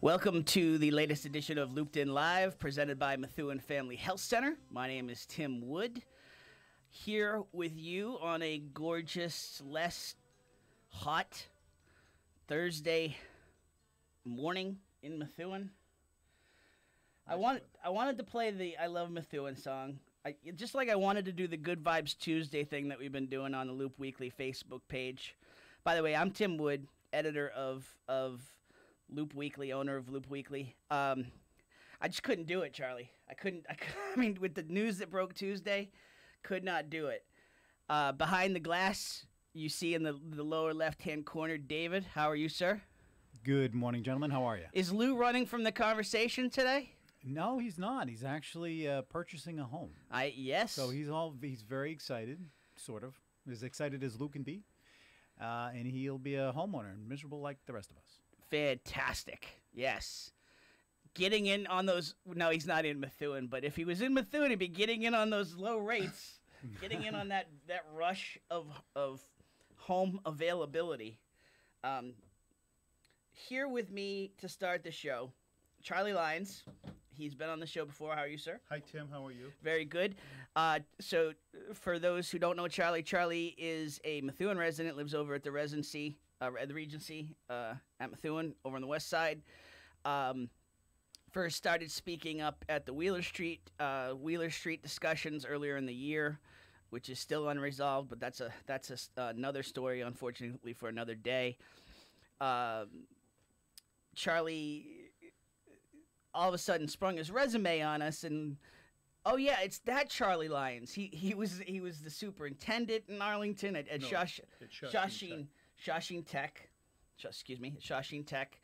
Welcome to the latest edition of Looped In Live, presented by Methuen Family Health Center. My name is Tim Wood, here with you on a gorgeous, less hot Thursday morning in Methuen. I wanted to play the I Love Methuen song. Just like I wanted to do the Good Vibes Tuesday thing that we've been doing on the Loop Weekly Facebook page. By the way, I'm Tim Wood, editor of Loop Weekly, owner of Loop Weekly. I just couldn't do it, Charlie. I mean, with the news that broke Tuesday, could not do it. Behind the glass, you see in the lower left-hand corner, David. How are you, sir? Good morning, gentlemen. How are you? Is Lou running from the conversation today? No, he's not. He's actually purchasing a home. Yes. So he's very excited, sort of, as excited as Lou can be, and he'll be a homeowner, miserable like the rest of us. Fantastic. Yes. Getting in on those. No, he's not in Methuen, but if he was in Methuen, he'd be getting in on those low rates, getting in on that rush of home availability. Here with me to start the show, Charlie Lyons. He's been on the show before. How are you, sir? Hi, Tim. How are you? Very good. So for those who don't know Charlie, Charlie is a Methuen resident, lives over at the Regency at Methuen over on the west side. First started speaking up at the Wheeler Street discussions earlier in the year, which is still unresolved, but that's another story, unfortunately, for another day. Charlie all of a sudden sprung his resume on us, and oh yeah, it's that Charlie Lyons. He was the superintendent in Arlington at Shawsheen Tech. Shawsheen Tech.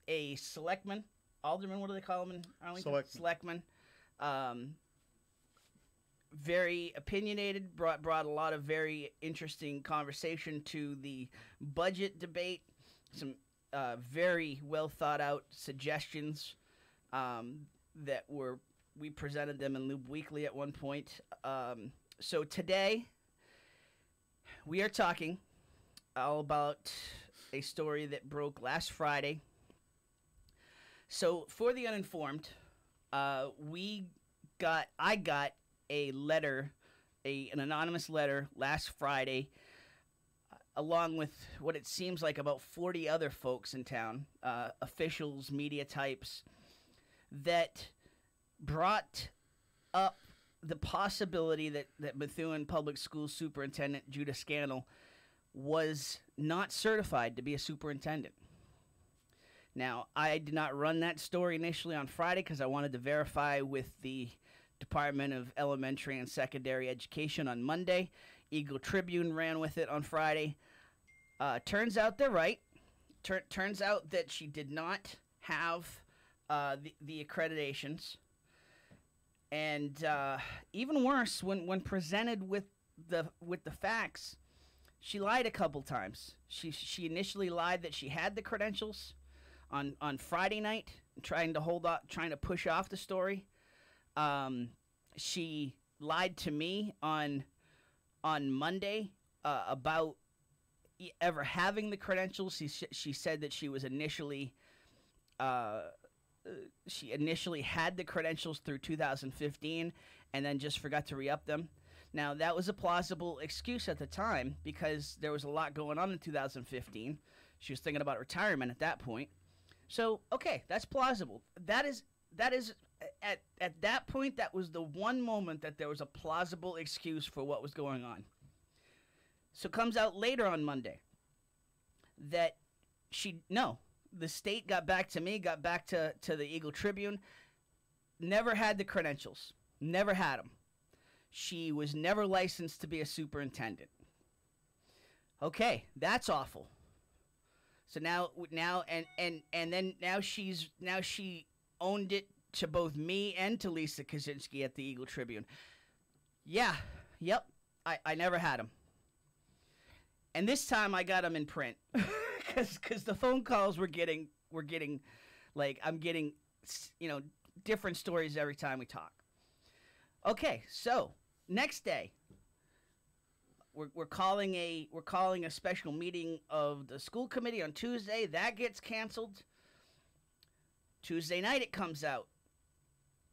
A selectman, alderman. What do they call him in Arlington? Selectman. Very opinionated. Brought a lot of very interesting conversation to the budget debate. Some very well thought out suggestions that we presented them in Loop Weekly at one point. So today we are talking all about a story that broke last Friday. So for the uninformed, I got a letter, an anonymous letter last Friday, along with what it seems like about 40 other folks in town, officials, media types, that brought up the possibility that Methuen Public Schools Superintendent Judah Scannell was not certified to be a superintendent. Now, I did not run that story initially on Friday because I wanted to verify with the Department of Elementary and Secondary Education on Monday. Eagle Tribune ran with it on Friday. Turns out they're right. Turns out that she did not have the accreditations. And even worse, when presented with the facts, she lied a couple times. She initially lied that she had the credentials on Friday night, trying to push off the story. She lied to me on Monday about ever having the credentials. She said that she was initially had the credentials through 2015 and then just forgot to re-up them. Now, that was a plausible excuse at the time because there was a lot going on in 2015. She was thinking about retirement at that point. So, okay, that's plausible. That is at that point, that was the one moment that there was a plausible excuse for what was going on. So it comes out later on Monday that the state got back to me, got back to the Eagle Tribune, never had the credentials, never had them. She was never licensed to be a superintendent. Okay, that's awful. So now she owned it to both me and to Lisa Kaczynski at the Eagle Tribune. Yeah, yep, I never had them. And this time I got them in print because the phone calls we're getting like I'm getting different stories every time we talk. Okay, so next day, we're calling a special meeting of the school committee on Tuesday. That gets canceled. Tuesday night it comes out.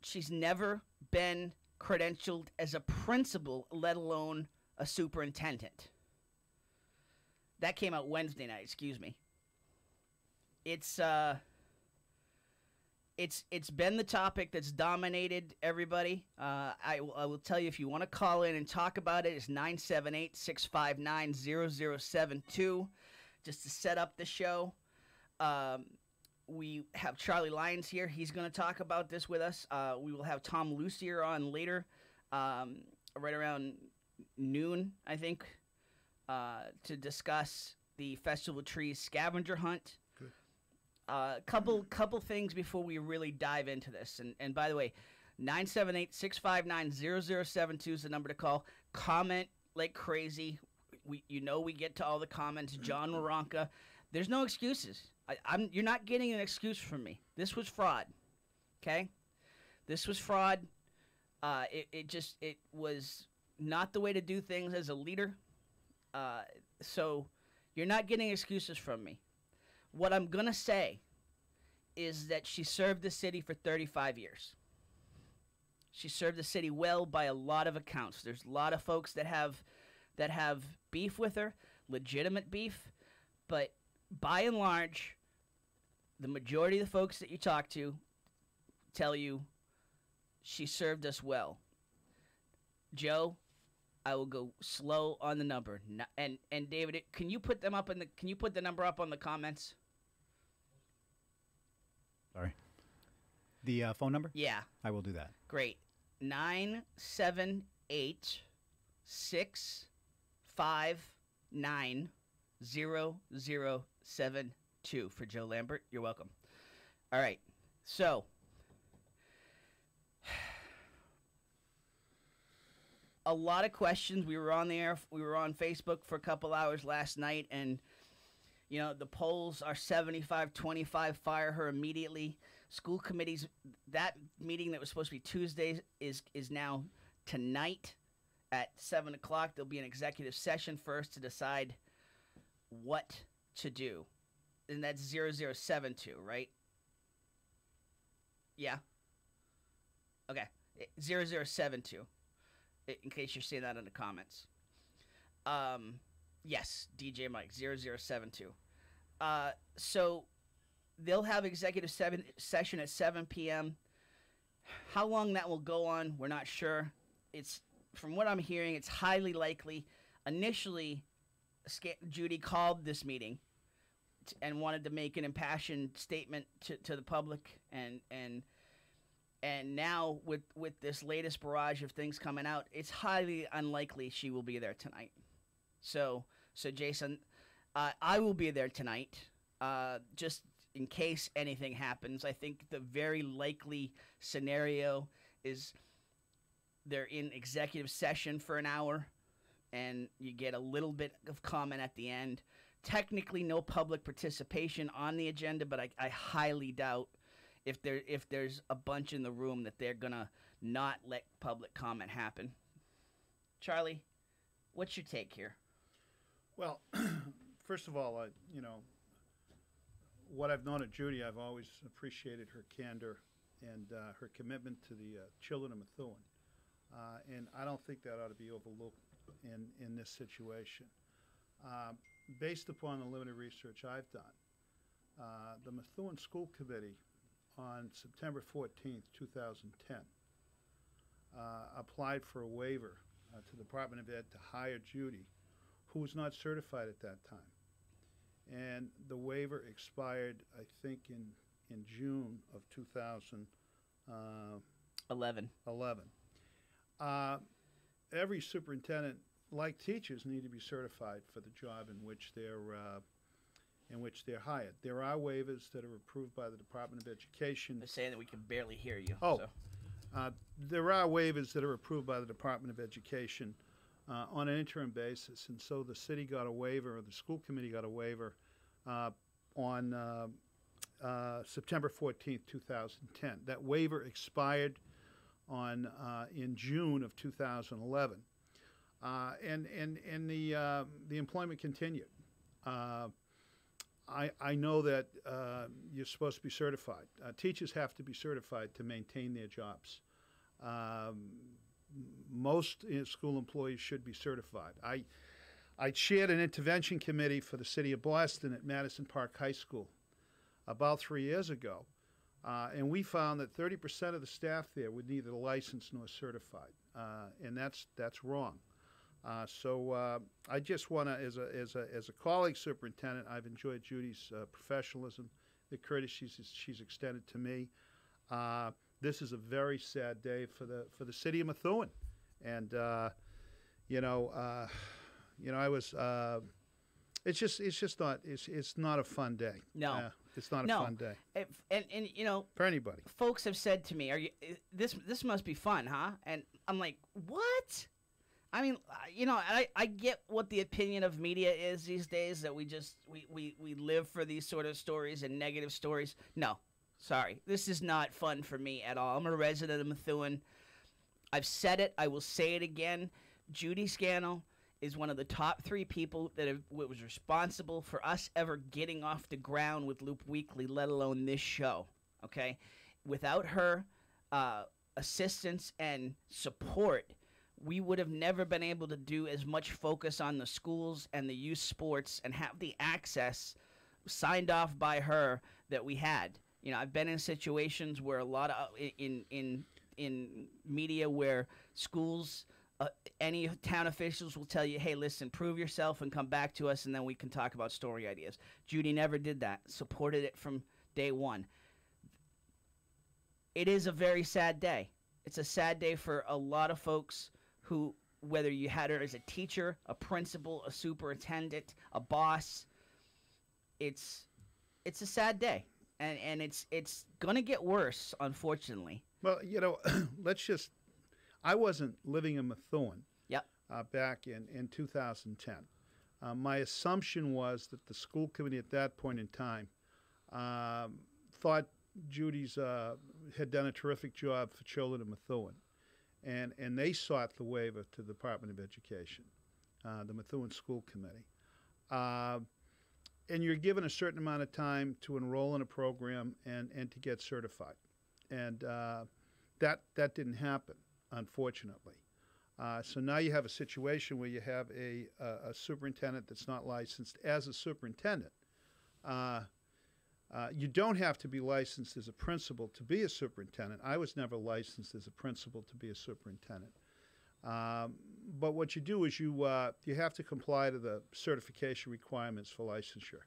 She's never been credentialed as a principal, let alone a superintendent. That came out Wednesday night, excuse me. It's been the topic that's dominated everybody. I will tell you, if you want to call in and talk about it, it's 978-659-0072, just to set up the show. We have Charlie Lyons here. He's going to talk about this with us. We will have Tom Lussier on later, right around noon, I think, to discuss the Festival of Trees scavenger hunt. Couple things before we really dive into this. And by the way, 978-659-0072 is the number to call. Comment like crazy. We get to all the comments. John Waronka. There's no excuses. You're not getting an excuse from me. This was fraud. Okay? This was fraud. It was not the way to do things as a leader. So you're not getting excuses from me. What I'm going to say is that she served the city for 35 years. She served the city well by a lot of accounts. There's a lot of folks that have beef with her, legitimate beef, but by and large, the majority of the folks that you talk to tell you she served us well. Joe, I will go slow on the number. And David, can you put the number up on the comments? Sorry. The phone number? Yeah. I will do that. Great. 978-659-0072 for Joe Lambert. You're welcome. All right. So, a lot of questions. We were on the air. We were on Facebook for a couple hours last night, and the polls are 75-25. Fire her immediately. School committees. That meeting that was supposed to be Tuesday is now tonight at 7 o'clock. There'll be an executive session first to decide what to do, and that's 0072, right? Yeah. Okay. 0072. In case you're seeing that in the comments. Yes, DJ Mike, 0072. So they'll have executive session at 7 p.m. How long that will go on, we're not sure. It's from what I'm hearing, it's highly likely. Initially, Judy called this meeting and wanted to make an impassioned statement to the public, and now with this latest barrage of things coming out, it's highly unlikely she will be there tonight. So Jason, I will be there tonight, just in case anything happens. I think the very likely scenario is they're in executive session for an hour, and you get a little bit of comment at the end. Technically, no public participation on the agenda, but I highly doubt if there's a bunch in the room that they're gonna not let public comment happen. Charlie, what's your take here? Well, first of all, what I've known of Judy, I've always appreciated her candor and her commitment to the children of Methuen. And I don't think that ought to be overlooked in this situation. Based upon the limited research I've done, the Methuen School Committee on September 14th, 2010, applied for a waiver to the Department of Ed to hire Judy, who was not certified at that time. And the waiver expired, I think, in June of 2011. Every superintendent, like teachers, need to be certified for the job in which they're hired. There are waivers that are approved by the Department of Education. They're saying that we can barely hear you. Oh, so. There are waivers that are approved by the Department of Education on an interim basis, and so the city got a waiver, or the school committee got a waiver on September 14th, 2010. That waiver expired in June of 2011. And the employment continued. I know that you're supposed to be certified. Teachers have to be certified to maintain their jobs. Most school employees should be certified. I chaired an intervention committee for the city of Boston at Madison Park High School about 3 years ago, and we found that 30% of the staff there were neither licensed nor certified, and that's wrong. So I just want to, as a colleague superintendent, I've enjoyed Judy's professionalism, the courtesy she's extended to me. This is a very sad day for the city of Methuen, and I was. It's not a fun day. No. It's not a fun day. And for anybody. Folks have said to me, "Are you this must be fun, huh?" And I'm like, "What?" I mean, I get what the opinion of media is these days, that we live for these sort of stories and negative stories. No, sorry, this is not fun for me at all. I'm a resident of Methuen. I've said it. I will say it again. Judy Scannell is one of the top 3 people that was responsible for us ever getting off the ground with Loop Weekly, let alone this show. Okay, without her assistance and support, we would have never been able to do as much focus on the schools and the youth sports and have the access signed off by her that we had. I've been in situations where a lot of in media where schools, any town officials will tell you, hey, listen, prove yourself and come back to us, and then we can talk about story ideas. Judy never did that. Supported it from day one. It is a very sad day. It's a sad day for a lot of folks who, whether you had her as a teacher, a principal, a superintendent, a boss, it's a sad day, and it's gonna get worse, unfortunately. Well, I wasn't living in Methuen. Yep. Back in 2010. My assumption was that the school committee at that point in time thought Judy's had done a terrific job for children in Methuen. And they sought the waiver to the Department of Education, the Methuen School Committee. And you're given a certain amount of time to enroll in a program and to get certified. And that didn't happen, unfortunately. So now you have a situation where you have a superintendent that's not licensed as a superintendent. You don't have to be licensed as a principal to be a superintendent. I was never licensed as a principal to be a superintendent. But what you do is you have to comply to the certification requirements for licensure.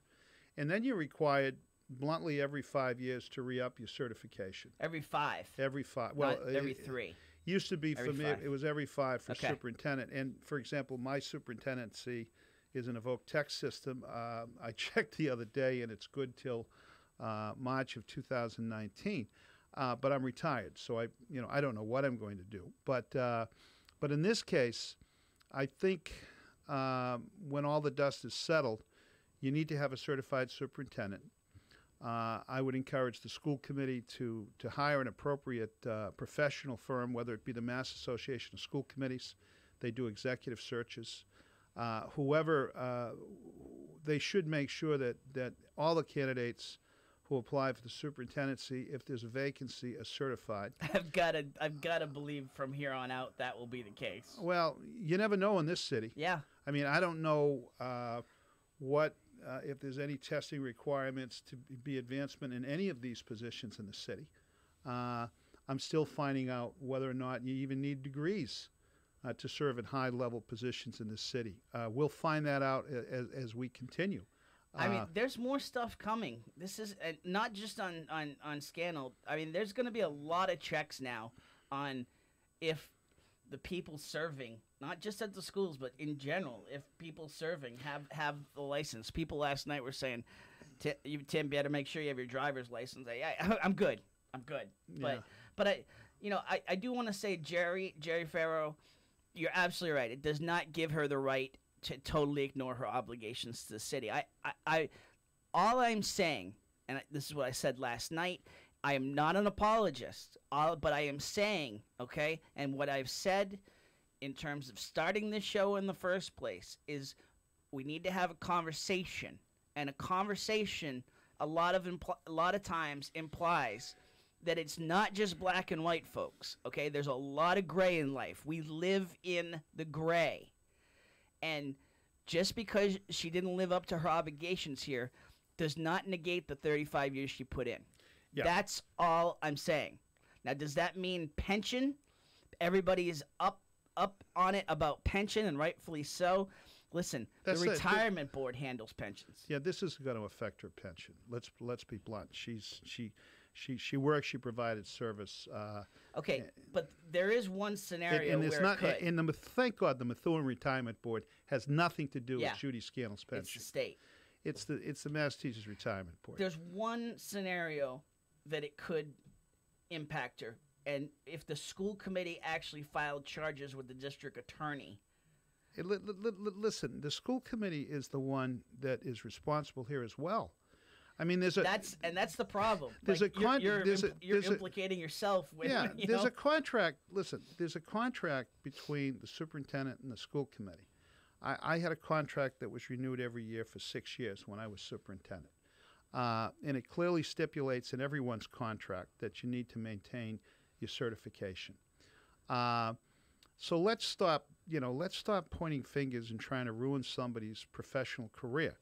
And then you're required, bluntly, every 5 years to re-up your certification. Every 5? Every 5. Well, not every 3. Used to be for me, it was every 5 for okay. superintendent. And, for example, my superintendency is an Evoke Tech system. I checked the other day, and it's good till March of 2019. But I'm retired, so I don't know what I'm going to do. But in this case, I think when all the dust is settled, you need to have a certified superintendent. I would encourage the school committee to hire an appropriate professional firm, whether it be the Mass Association of School Committees. They do executive searches. Whoever, they should make sure that all the candidates who apply for the superintendency, if there's a vacancy, are certified. I've got to believe from here on out that will be the case. Well, you never know in this city. Yeah. I mean, I don't know if there's any testing requirements to be advancement in any of these positions in the city. I'm still finding out whether or not you even need degrees to serve in high-level positions in the city. We'll find that out as we continue. I mean, there's more stuff coming. This is not just on Scannell. I mean, there's going to be a lot of checks now on if the people serving, not just at the schools, but in general, if people serving have the license. People last night were saying, Tim, better make sure you have your driver's license. I'm good. Yeah. But I do want to say, Jerry Farrow, you're absolutely right. It does not give her the right to totally ignore her obligations to the city. All I'm saying, and this is what I said last night, I am not an apologist, but I am saying, okay, and what I've said in terms of starting this show in the first place is we need to have a conversation, and a conversation a lot of times implies that it's not just black and white, folks. Okay, there's a lot of gray in life. We live in the gray, and just because she didn't live up to her obligations here does not negate the 35 years she put in. Yeah. That's all I'm saying. Now, does that mean pension? Everybody is up on it about pension, and rightfully so. Listen, That's the it. retirement board handles pensions. Yeah, this isn't going to affect her pension. Let's be blunt. She works. She provided service. Okay, but there is one scenario and it's where not. it could. And thank God, the Methuen Retirement Board has nothing to do Yeah. with Judy Scannell's It's pension. the state. It's the Mass Teachers Retirement Board. There's one scenario that it could impact her, and if the school committee actually filed charges with the district attorney. Listen, the school committee is the one that is responsible here as well. I mean, that's the problem. There's Like, a con- you're there's a- you're there's a- implicating yourself with Yeah, you there's know? a contract. Listen, there's a contract between the superintendent and the school committee. I had a contract that was renewed every year for 6 years when I was superintendent. And it clearly stipulates in everyone's contract that you need to maintain your certification. So let's stop pointing fingers and trying to ruin somebody's professional career.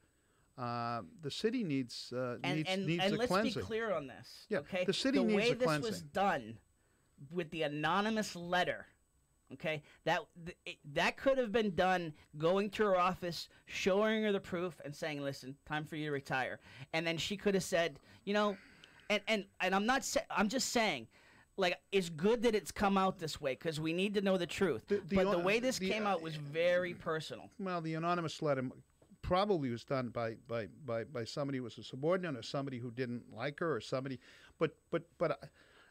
The city needs a let's cleansing. be clear on this. Yeah, okay, the city needs way a this was cleansing. done with the anonymous letter. Okay, that could have been done going to her office, showing her the proof, and saying, "Listen, time for you to retire." And then she could have said, and I'm just saying, like, it's good that it's come out this way because we need to know the truth. But the way this came out was very personal. Well, the anonymous letter probably was done by somebody who was a subordinate or somebody who didn't like her or somebody. But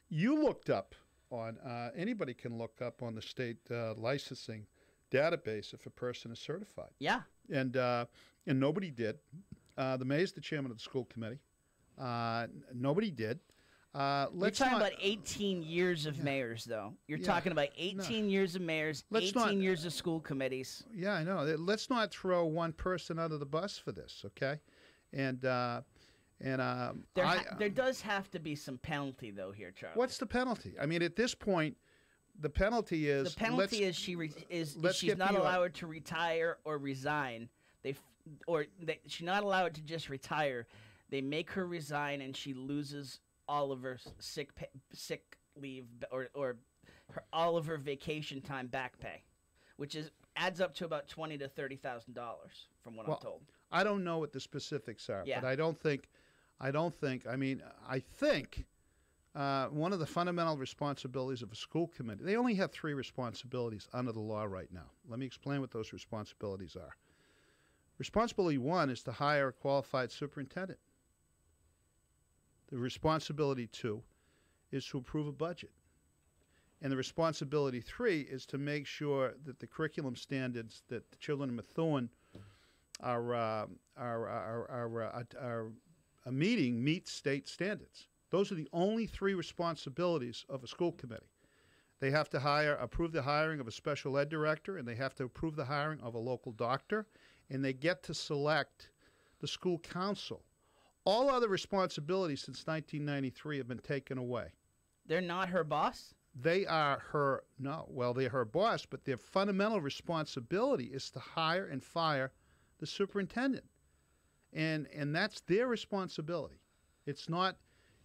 you looked up on anybody can look up on the state licensing database if a person is certified. Yeah. And nobody did. The mayor's the chairman of the school committee. Nobody did. You're talking about 18 years of mayors, though. You're talking about 18 years of mayors, 18 years of school committees. Yeah, I know. Let's not throw one person under the bus for this, okay? There does have to be some penalty, though, here, Charlie. What's the penalty? I mean, at this point, the penalty is she's not allowed to retire or resign. She's not allowed to just retire. They make her resign, and she loses all of her sick leave or all of her vacation time back pay, which adds up to about $20,000 to $30,000 from what I'm told. I don't know what the specifics are, Yeah. but I think one of the fundamental responsibilities of a school committee, they only have 3 responsibilities under the law right now. Let me explain what those responsibilities are. Responsibility 1 is to hire a qualified superintendent. The responsibility 2 is to approve a budget. And the responsibility 3 is to make sure that the curriculum standards that the children of Methuen are meeting meet state standards. Those are the only 3 responsibilities of a school committee. They have to approve the hiring of a special ed director, and they have to approve the hiring of a local doctor, and they get to select the school council. All other responsibilities since 1993 have been taken away. They're not her boss? They're her boss, but their fundamental responsibility is to hire and fire the superintendent. And that's their responsibility. It's not,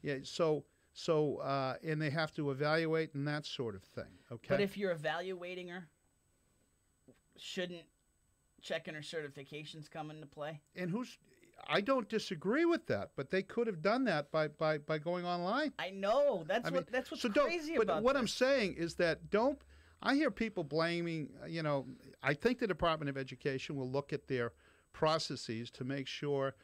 and they have to evaluate and that sort of thing, okay? But if you're evaluating her, shouldn't checking her certifications come into play? And I don't disagree with that, but they could have done that by going online. I know. That's what's crazy about But what this. I'm saying is that I hear people blaming, I think the Department of Education will look at their processes to make sure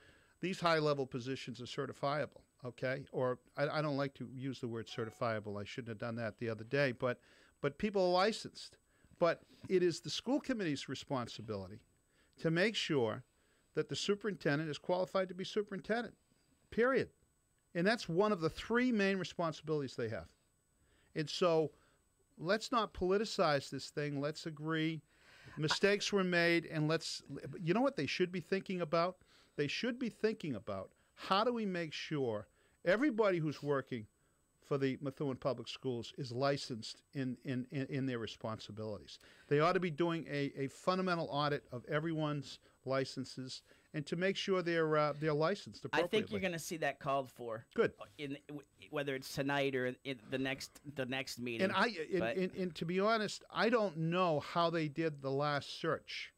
these high-level positions are certifiable, okay? Or I don't like to use the word certifiable. I shouldn't have done that the other day, but people are licensed. But it is the school committee's responsibility to make sure that the superintendent is qualified to be superintendent, period. And that's one of the 3 main responsibilities they have. And so let's not politicize this thing. Let's agree mistakes were made, and you know what they should be thinking about? They should be thinking about how do we make sure everybody who's working for the Methuen Public Schools is licensed in their responsibilities. They ought to be doing a fundamental audit of everyone's licenses and to make sure they're licensed appropriately. I think you're going to see that called for. Good. Whether it's tonight or in the next meeting. And to be honest, I don't know how they did the last search.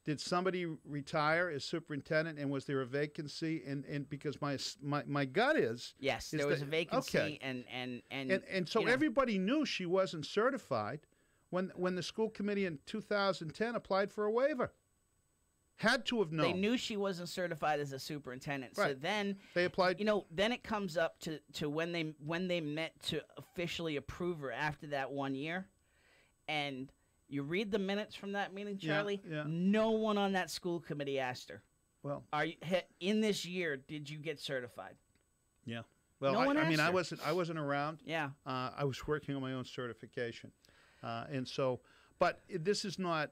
Did somebody retire as superintendent, and was there a vacancy? And because my gut is yes, there was a vacancy, okay. and so everybody knew she wasn't certified when the school committee in 2010 applied for a waiver. Had to have known. They knew she wasn't certified as a superintendent. Right. So then they applied. Then it comes up to when they met to officially approve her after that 1 year, and. You read the minutes from that meeting, Charlie? Yeah. No one on that school committee asked her. Well, in this year, did you get certified? Yeah. Well, no one I mean, asked her. I wasn't around. Yeah. I was working on my own certification, and so. But this is not.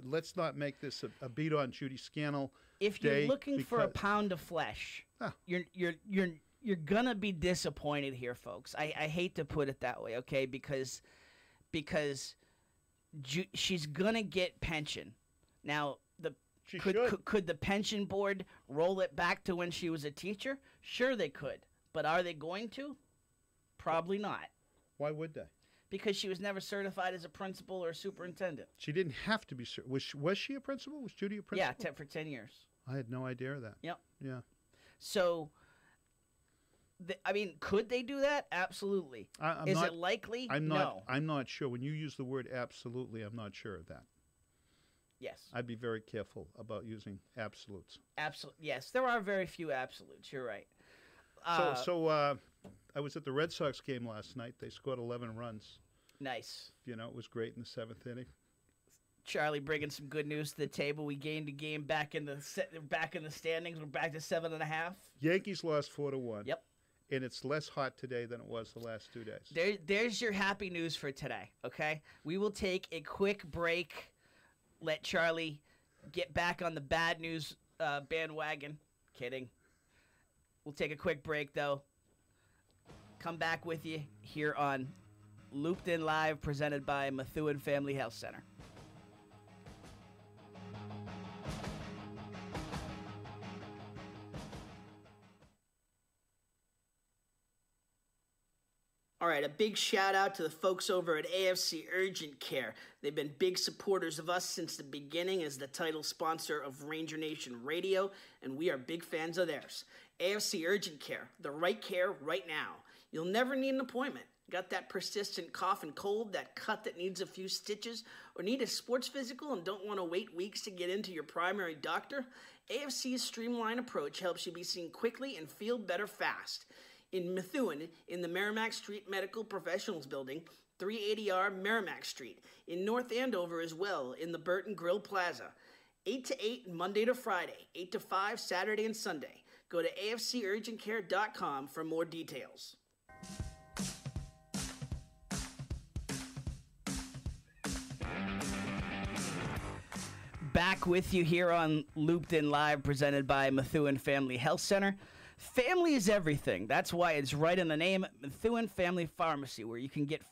Let's not make this a beat on Judy Scannell. If you're looking for a pound of flesh, you're gonna be disappointed here, folks. I hate to put it that way, okay? Because. She's gonna get pension. Now, could the pension board roll it back to when she was a teacher? Sure, they could, but are they going to? Probably not. Why would they? Because she was never certified as a principal or a superintendent. She didn't have to be. Was she a principal? Was Judy a principal? Yeah, for 10 years. I had no idea of that. Yep. Yeah. So. Could they do that? Absolutely. Is it likely? No. I'm not sure. When you use the word absolutely, I'm not sure of that. Yes. I'd be very careful about using absolutes. Yes, there are very few absolutes. You're right. So I was at the Red Sox game last night. They scored 11 runs. Nice. It was great in the 7th inning. Charlie bringing some good news to the table. We gained a game back in the standings. We're back to 7.5. Yankees lost 4-1. Yep. And it's less hot today than it was the last 2 days. There's your happy news for today, okay? We will take a quick break, let Charlie get back on the bad news bandwagon. Kidding. We'll take a quick break, though. Come back with you here on Looped In Live, presented by Methuen Family Health Center. All right, a big shout out to the folks over at AFC Urgent Care. They've been big supporters of us since the beginning as the title sponsor of Ranger Nation Radio, and we are big fans of theirs. AFC Urgent Care, the right care right now. You'll never need an appointment. Got that persistent cough and cold, that cut that needs a few stitches, or need a sports physical and don't want to wait weeks to get into your primary doctor? AFC's streamlined approach helps you be seen quickly and feel better fast. In Methuen, in the Merrimack Street Medical Professionals Building, 380R Merrimack Street. In North Andover as well, in the Burton Grill Plaza. 8 to 8 Monday to Friday, 8 to 5 Saturday and Sunday. Go to afcurgentcare.com for more details. Back with you here on Looped In Live, presented by Methuen Family Health Center. Family is everything. That's why it's right in the name, Methuen Family Pharmacy, where you can get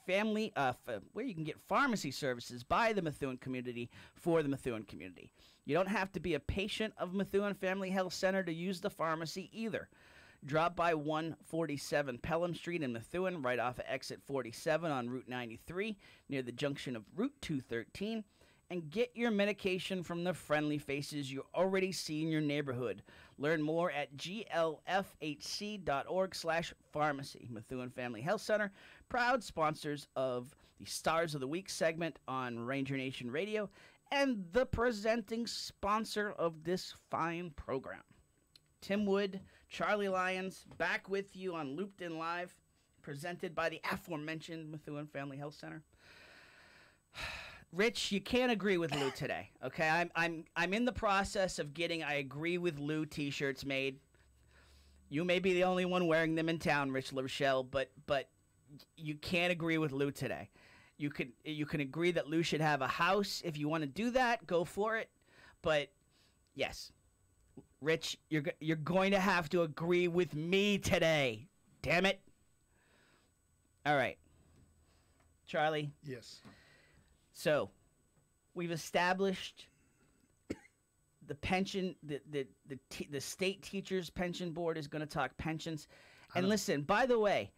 pharmacy services by the Methuen community for the Methuen community. You don't have to be a patient of Methuen Family Health Center to use the pharmacy either. Drop by 147 Pelham Street in Methuen, right off of exit 47 on Route 93, near the junction of Route 213, and get your medication from the friendly faces you already see in your neighborhood. Learn more at glfhc.org/pharmacy. Methuen Family Health Center, proud sponsors of the Stars of the Week segment on Ranger Nation Radio, and the presenting sponsor of this fine program. Tim Wood, Charlie Lyons, back with you on Looped In Live, presented by the aforementioned Methuen Family Health Center. Rich, you can't agree with Lou today, okay? I'm in the process of getting I agree with Lou t-shirts made. You may be the only one wearing them in town, Rich LaRochelle, but you can't agree with Lou today. You can agree that Lou should have a house. If you want to do that, go for it. But yes, Rich, you're going to have to agree with me today. Damn it. All right. Charlie. Yes. So, we've established the pension, the state teachers pension board is going to talk pensions. And listen, by the way,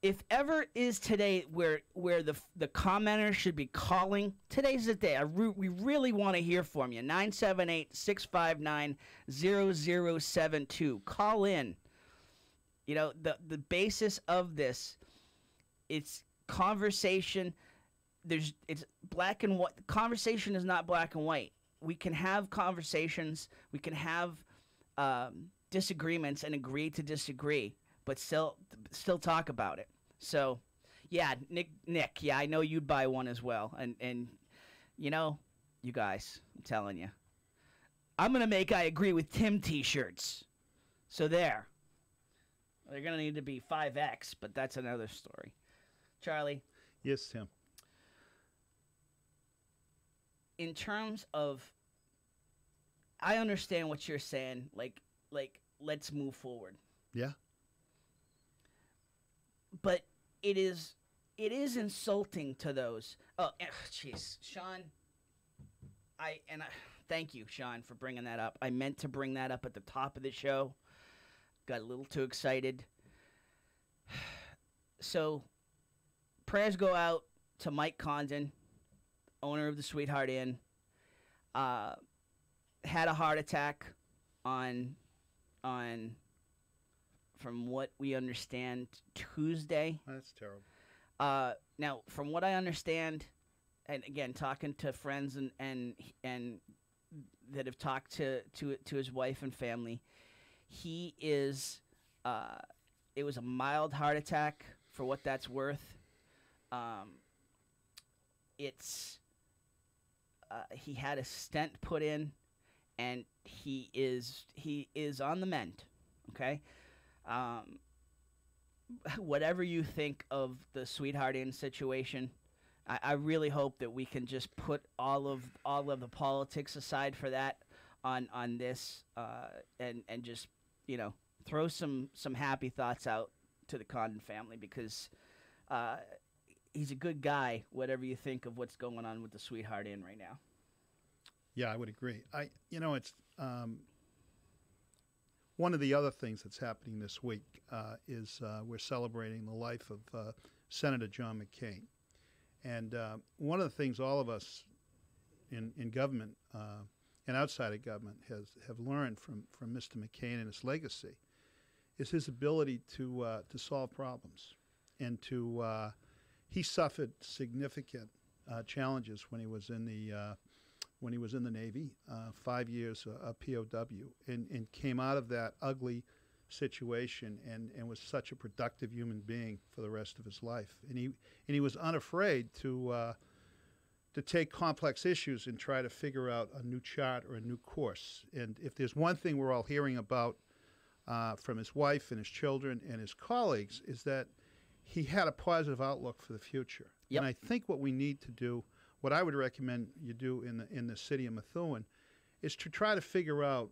if ever is today where the commenters should be calling, today's the day. We really want to hear from you. 978-659-0072. Call in. You know, the basis of this, it's conversation. It's black and white. Conversation is not black and white. We can have conversations. We can have disagreements and agree to disagree, but still talk about it. So, yeah, Nick, yeah, I know you'd buy one as well. And you know, you guys, I'm telling you, I'm gonna make I agree with Tim T-shirts. So there. They're gonna need to be 5X, but that's another story. Charlie. Yes, Tim. In terms of, I understand what you're saying. Like, let's move forward. Yeah. But it is insulting to those. Oh, jeez, Sean. Thank you, Sean, for bringing that up. I meant to bring that up at the top of the show. Got a little too excited. So, prayers go out to Mike Condon, owner of the Sweetheart Inn. Had a heart attack on from what we understand, Tuesday. That's terrible. Now, from what I understand, and again, talking to friends and that have talked to his wife and family, he is. It was a mild heart attack, for what that's worth. He had a stent put in, and he is on the mend. Okay. Whatever you think of the Sweetheart Inn situation, I really hope that we can just put all of the politics aside for that on this, and just, you know, throw some happy thoughts out to the Condon family, because he's a good guy, whatever you think of what's going on with the Sweetheart Inn right now. Yeah, I would agree. It's one of the other things that's happening this week is we're celebrating the life of Senator John McCain. And one of the things all of us in government and outside of government have learned from Mr. McCain and his legacy is his ability to solve problems. And he suffered significant challenges when he was in the Navy, 5 years a POW, and came out of that ugly situation and was such a productive human being for the rest of his life. And he was unafraid to take complex issues and try to figure out a new chart or a new course. And if there's one thing we're all hearing about from his wife and his children and his colleagues, is that he had a positive outlook for the future. Yep. And I think what we need to do, what I would recommend you do in the city of Methuen, is to try to figure out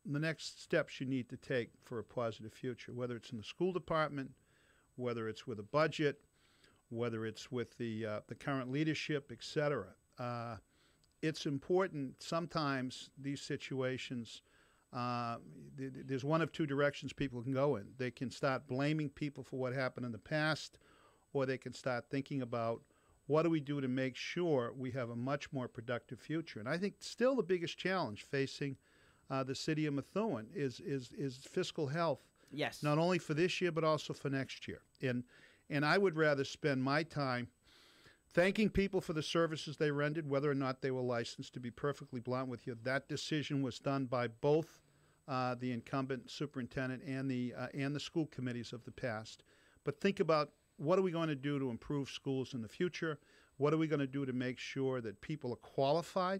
the next steps you need to take for a positive future, whether it's in the school department, whether it's with a budget, whether it's with the current leadership, et cetera. It's important sometimes these situations, there's one of two directions people can go in. They can start blaming people for what happened in the past, or they can start thinking about, what do we do to make sure we have a much more productive future? And I think still the biggest challenge facing the city of Methuen is fiscal health. Yes. Not only for this year, but also for next year. And I would rather spend my time thanking people for the services they rendered, whether or not they were licensed. To be perfectly blunt with you, that decision was done by both the incumbent superintendent and the school committees of the past. But think about, what are we going to do to improve schools in the future? What are we going to do to make sure that people are qualified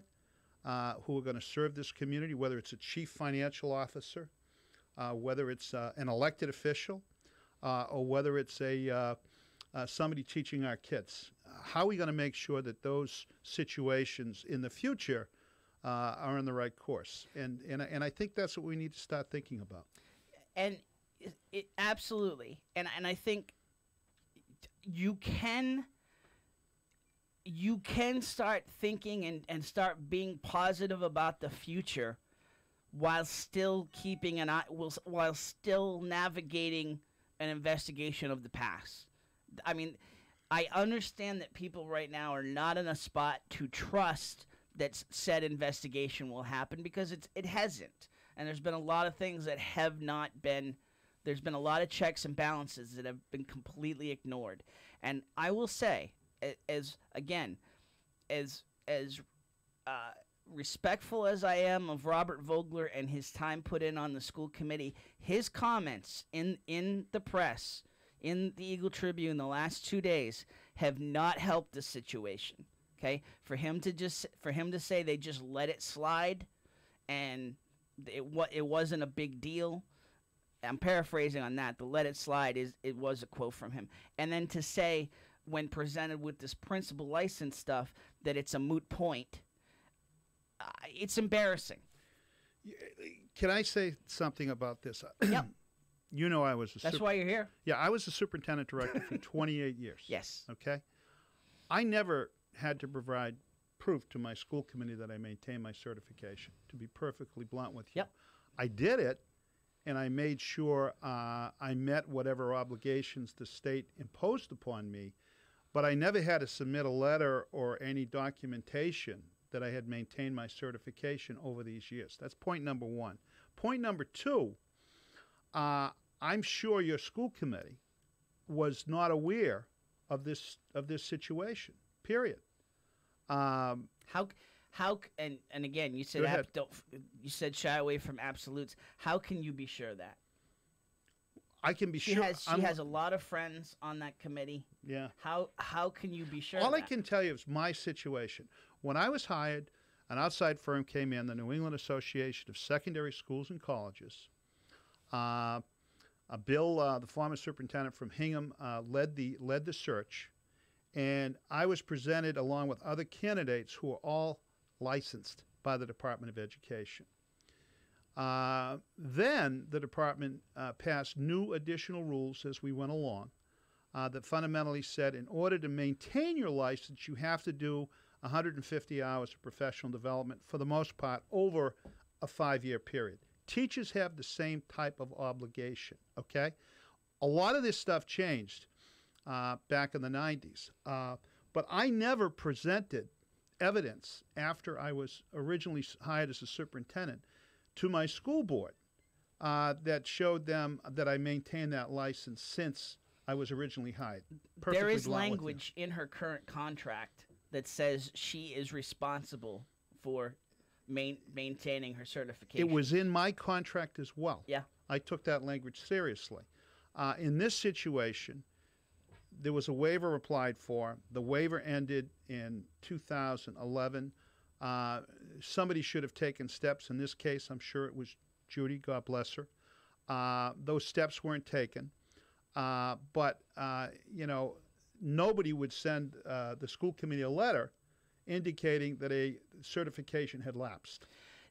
who are going to serve this community, whether it's a chief financial officer, whether it's an elected official, or whether it's a somebody teaching our kids. How are we going to make sure that those situations in the future are on the right course? And I think that's what we need to start thinking about. And it absolutely. And I think you can start thinking and start being positive about the future while still keeping an eye, while still navigating an investigation of the past. I mean, I understand that people right now are not in a spot to trust that said investigation will happen, because it hasn't. And there's been a lot of things that have not been, there's been a lot of checks and balances that have been completely ignored. And I will say, as respectful as I am of Robert Vogler and his time put in on the school committee, his comments in the press, in the Eagle Tribune the last 2 days, have not helped the situation. Okay, for him to say they just let it slide, and it wasn't a big deal. I'm paraphrasing on that. The let it slide it was a quote from him, and then to say, when presented with this principal license stuff, that it's a moot point. It's embarrassing. Can I say something about this? Yep. You know, I was That's why you're here. Yeah, I was the superintendent director for 28 years. Yes. Okay. I never had to provide proof to my school committee that I maintained my certification, to be perfectly blunt with you. Yep. I did it, and I made sure I met whatever obligations the state imposed upon me, but I never had to submit a letter or any documentation that I had maintained my certification over these years. That's point number one. Point number two, I'm sure your school committee was not aware of this situation, period. How and again, you said you said shy away from absolutes. How can you be sure that? I can be sure. She has a lot of friends on that committee. Yeah. How can you be sure? All I can tell you is my situation. When I was hired, an outside firm came in, the New England Association of Secondary Schools and Colleges. Bill, the former superintendent from Hingham, led the search, and I was presented along with other candidates who were all licensed by the Department of Education. Then the department passed new additional rules as we went along that fundamentally said, in order to maintain your license, you have to do 150 hours of professional development, for the most part, over a 5-year period. Teachers have the same type of obligation, okay? A lot of this stuff changed back in the 90s, but I never presented evidence after I was originally hired as a superintendent to my school board that showed them that I maintained that license since I was originally hired. There is language in her current contract that says she is responsible for maintaining her certification. It was in my contract as well. Yeah. I took that language seriously. In this situation, there was a waiver applied for. The waiver ended in 2011. Somebody should have taken steps. In this case, I'm sure it was Judy, God bless her. Those steps weren't taken. But nobody would send the school committee a letter indicating that a certification had lapsed.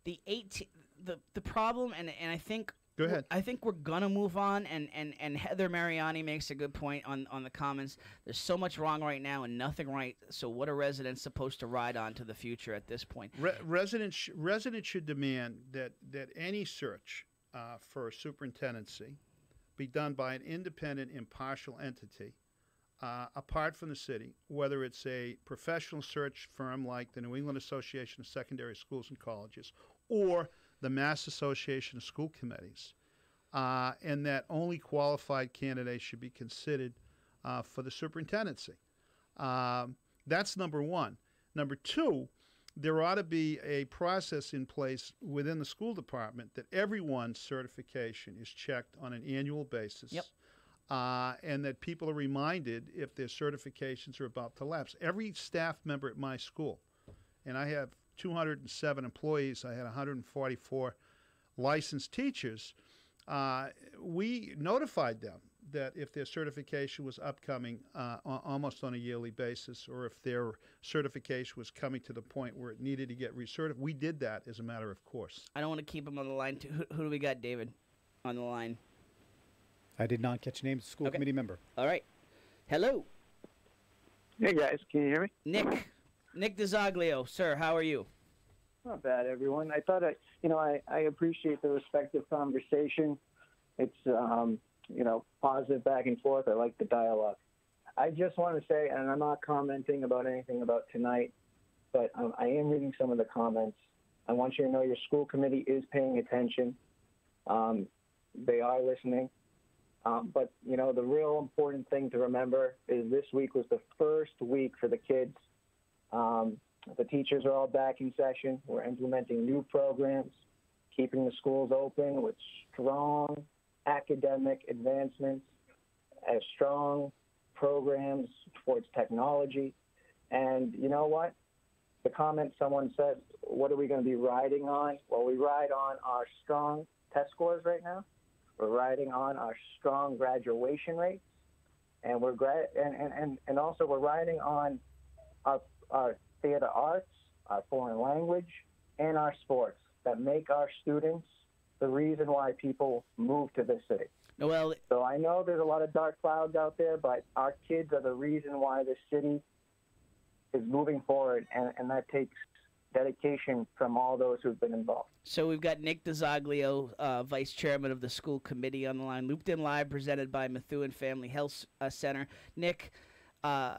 The problem, and I think Go ahead. I think we're gonna move on, and Heather Mariani makes a good point on the comments. There's so much wrong right now and nothing right. So what are residents supposed to ride on to the future at this point? Residents should demand that any search for a superintendency be done by an independent, impartial entity apart from the city, whether it's a professional search firm like the New England Association of Secondary Schools and Colleges or the Mass Association of School Committees, and that only qualified candidates should be considered for the superintendency. That's number one. Number two, there ought to be a process in place within the school department that everyone's certification is checked on an annual basis. Yep. And that people are reminded if their certifications are about to lapse. Every staff member at my school, and I have 207 employees, I had 144 licensed teachers, we notified them that if their certification was upcoming almost on a yearly basis, or if their certification was coming to the point where it needed to get recertified, we did that as a matter of course. I don't want to keep him on the line. Who do we got, David, on the line? I did not catch your name. School committee member. All right. Hello. Hey guys, can you hear me? Nick DiZoglio, sir, how are you? Not bad, everyone. I thought I appreciate the respectful conversation. It's positive back and forth. I like the dialogue. I just want to say, and I'm not commenting about anything about tonight, but I am reading some of the comments. I want you to know your school committee is paying attention. They are listening. But the real important thing to remember is this week was the first week for the kids. The teachers are all back in session. We're implementing new programs, keeping the schools open with strong academic advancements, as strong programs towards technology. And you know what? The comment someone said, what are we going to be riding on? Well, we ride on our strong test scores right now. We're riding on our strong graduation rates, and and also we're riding on our theater arts, our foreign language, and our sports that make our students the reason why people move to this city. Well, so I know there's a lot of dark clouds out there, but our kids are the reason why this city is moving forward, and that takes dedication from all those who've been involved. So we've got Nick DiZoglio, Vice Chairman of the School Committee on the line. Looped in Live, presented by Methuen Family Health Center. Nick, I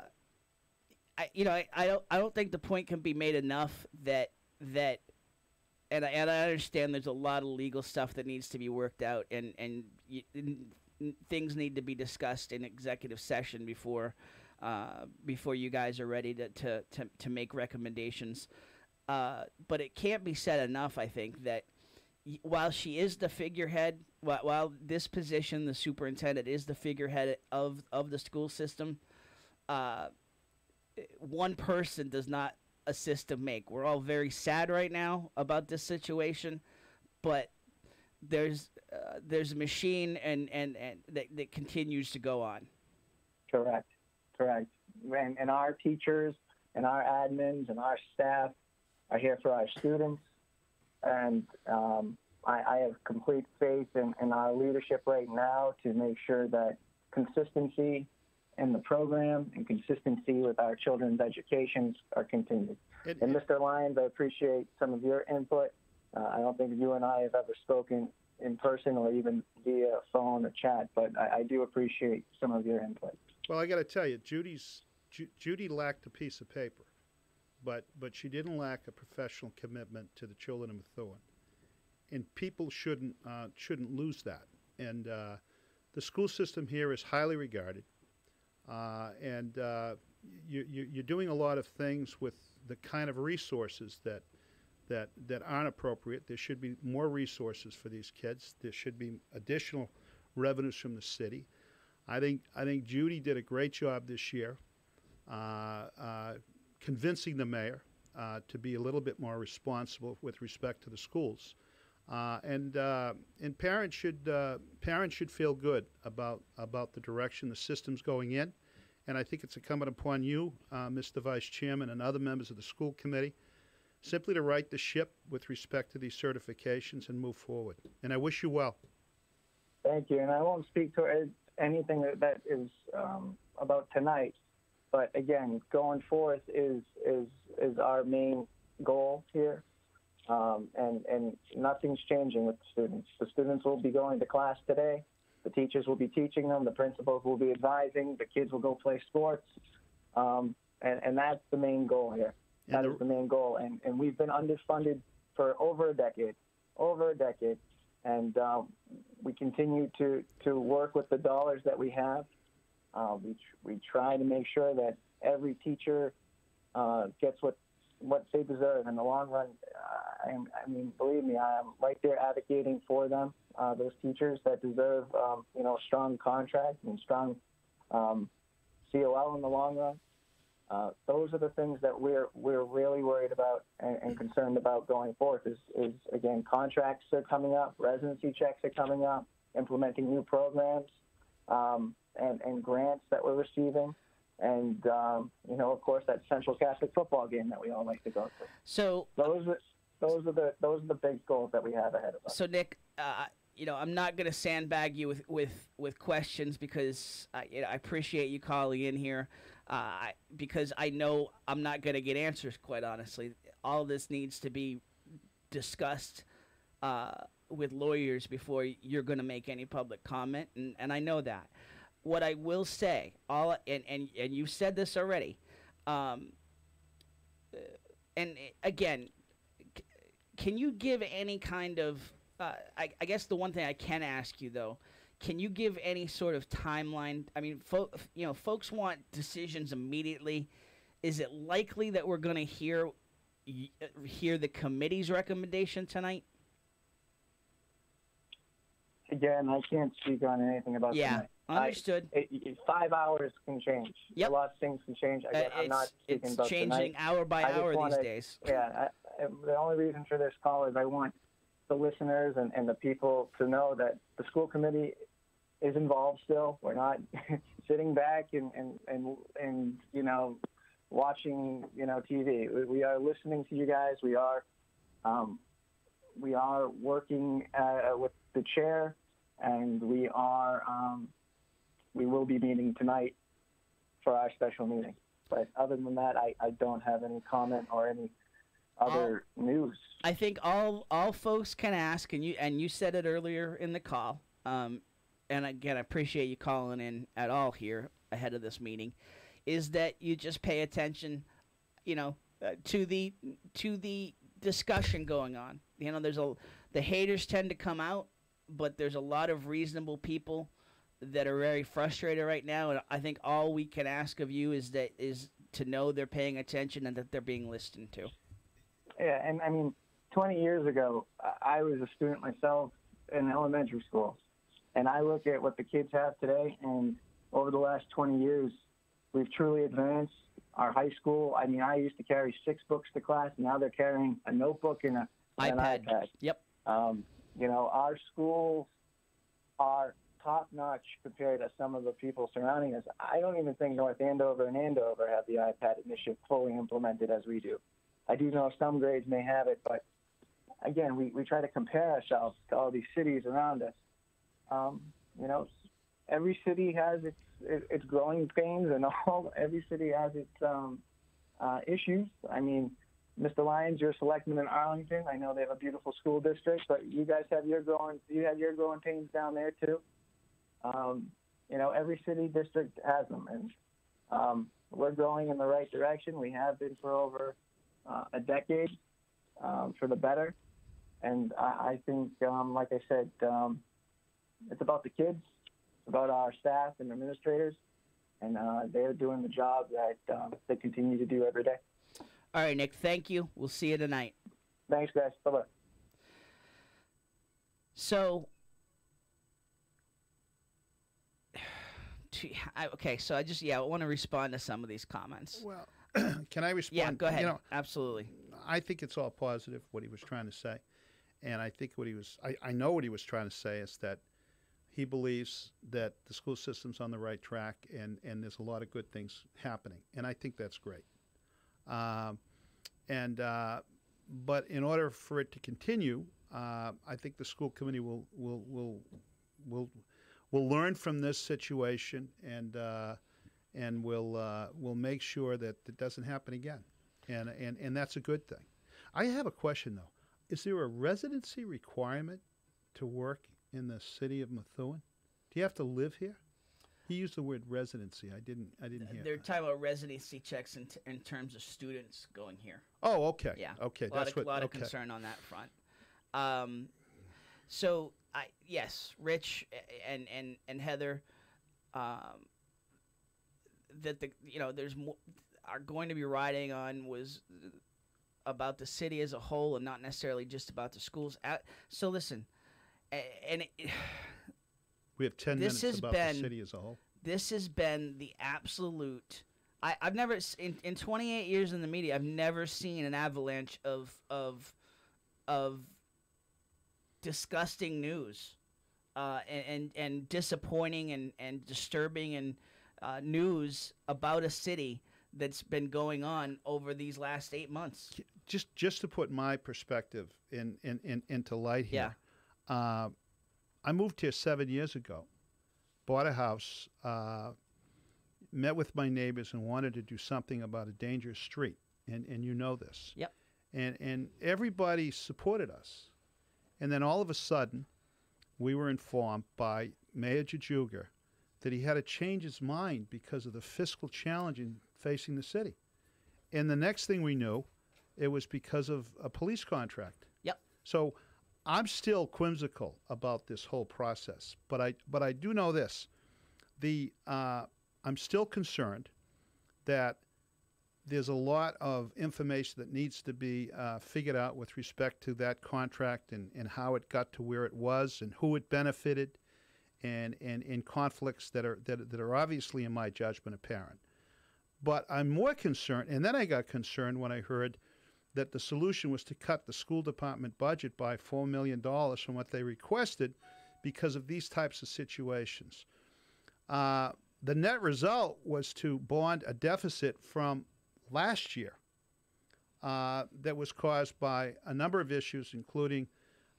don't think the point can be made enough that and I understand there's a lot of legal stuff that needs to be worked out, and things need to be discussed in executive session before you guys are ready to make recommendations. But it can't be said enough, I think, that while she is the figurehead, while this position, the superintendent, is the figurehead of the school system, one person does not a system make. We're all very sad right now about this situation, but there's a machine and that continues to go on. Correct. And our teachers and our admins and our staff are here for our students, and I have complete faith in our leadership right now to make sure that consistency in the program and consistency with our children's educations are continued. And Mr. Lyons, I appreciate some of your input. I don't think you and I have ever spoken in person or even via phone or chat, but I do appreciate some of your input. Well, I got to tell you, Judy lacked a piece of paper, but she didn't lack a professional commitment to the children of Methuen, and people shouldn't lose that. And the school system here is highly regarded, and you're doing a lot of things with the kind of resources that aren't appropriate. There should be more resources for these kids. There should be additional revenues from the city. I think Judy did a great job this year, convincing the mayor to be a little bit more responsible with respect to the schools, and parents should feel good about the direction the system's going in, and I think it's incumbent upon you, Mr. Vice Chairman, and other members of the school committee, simply to right the ship with respect to these certifications and move forward. And I wish you well. Thank you, and I won't speak to anything that is about tonight. But again, going forth is our main goal here, and nothing's changing with the students. The students will be going to class today. The teachers will be teaching them. The principals will be advising. The kids will go play sports, and that's the main goal here. That is the main goal, and we've been underfunded for over a decade, and we continue to work with the dollars that we have. We try to make sure that every teacher gets what they deserve in the long run. I mean, believe me, I am right there advocating for them, those teachers that deserve, a strong contract and strong COL in the long run. Those are the things that we're really worried about and concerned about going forth. Is again, contracts are coming up, residency checks are coming up, implementing new programs. and grants that we're receiving. And, of course, that Central Catholic football game that we all like to go to. So those are the big goals that we have ahead of us. So, Nick, I'm not going to sandbag you with questions because I appreciate you calling in here because I know I'm not going to get answers, quite honestly. All this needs to be discussed with lawyers before you're going to make any public comment, and I know that. What I will say, and you said this already, and again, can you give any kind of I guess the one thing I can ask you though, can you give any sort of timeline? I mean, folks want decisions immediately. Is it likely that we're going to hear the committee's recommendation tonight? Again, I can't speak on anything about tonight. Understood. 5 hours can change. Yep. A lot of things can change. Again, I'm not speaking about changing tonight. hour by hour these days. Yeah. The only reason for this call is I want the listeners and the people to know that the school committee is involved still. We're not sitting back and watching TV. We are listening to you guys. We are working with the chair, and we will be meeting tonight for our special meeting. But other than that, I don't have any comment or any other news. I think all folks can ask, and you said it earlier in the call, and again, I appreciate you calling in at all here ahead of this meeting, is that you just pay attention, to the discussion going on. The haters tend to come out, but there's a lot of reasonable people that are very frustrated right now, and I think all we can ask of you is to know they're paying attention and that they're being listened to. Yeah, and I mean, 20 years ago, I was a student myself in elementary school, and I look at what the kids have today, and over the last 20 years, we've truly advanced. Our high school, I mean, I used to carry 6 books to class, now they're carrying a notebook and an iPad. Yep. Our schools are top-notch compared to some of the people surrounding us. I don't even think North Andover and Andover have the iPad initiative fully implemented as we do. I do know some grades may have it, but again, we try to compare ourselves to all these cities around us. Every city has its growing pains, and every city has its issues. I mean, Mr. Lyons, you're a selectman in Arlington. I know they have a beautiful school district, but you guys have your growing pains down there too. Every city district has them, and we're going in the right direction. We have been for over a decade, for the better. And I think, like I said, it's about the kids, it's about our staff and administrators, and they're doing the job that they continue to do every day. All right, Nick, thank you. We'll see you tonight. Thanks, guys. Bye-bye. So, I want to respond to some of these comments. Well, can I respond? Yeah, go ahead. Absolutely. I think it's all positive, what he was trying to say. And I think I know what he was trying to say is that he believes that the school system's on the right track and there's a lot of good things happening. And I think that's great. But in order for it to continue, I think the school committee will learn from this situation and will make sure that it doesn't happen again, and that's a good thing. I have a question though: is there a residency requirement to work in the city of Methuen? Do you have to live here? He used the word residency. I didn't hear. They're talking about residency checks in terms of students going here. Oh, okay. Yeah. Okay. A lot of concern on that front. So yes, Rich and Heather, that there's more are going to be riding on was about the city as a whole and not necessarily just about the schools. So listen, and we have 10 minutes about the city as a whole. This has been the absolute. I've never in 28 years in the media, I've never seen an avalanche of disgusting news and disappointing and disturbing and news about a city that's been going on over these last 8 months. Just to put my perspective into light here. Yeah. I moved here 7 years ago, bought a house, met with my neighbors and wanted to do something about a dangerous street. And you know this. Yep. And everybody supported us. And then all of a sudden, we were informed by Mayor Jajuga that he had to change his mind because of the fiscal challenge facing the city. And the next thing we knew, it was because of a police contract. Yep. So I'm still whimsical about this whole process, but I do know this: I'm still concerned that there's a lot of information that needs to be figured out with respect to that contract and how it got to where it was and who it benefited, and in conflicts that are obviously, in my judgment, apparent. But I'm more concerned, and then I got concerned when I heard that the solution was to cut the school department budget by $4 million from what they requested because of these types of situations. The net result was to bond a deficit from last year that was caused by a number of issues, including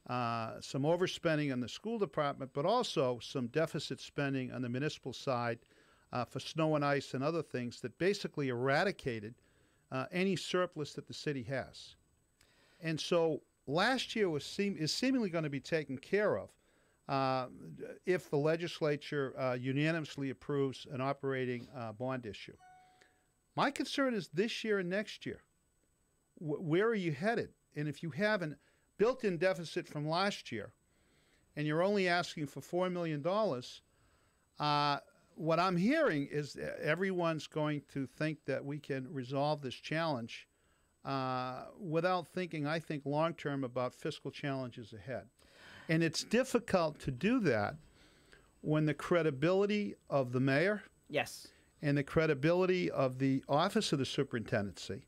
some overspending on the school department, but also some deficit spending on the municipal side for snow and ice and other things that basically eradicated any surplus that the city has. And so last year is seemingly going to be taken care of if the legislature unanimously approves an operating bond issue. My concern is this year and next year. Where are you headed? And if you have a built-in deficit from last year and you're only asking for $4 million, what I'm hearing is everyone's going to think that we can resolve this challenge without thinking, I think, long-term about fiscal challenges ahead. And it's difficult to do that when the credibility of the mayor Yes. and the credibility of the office of the superintendency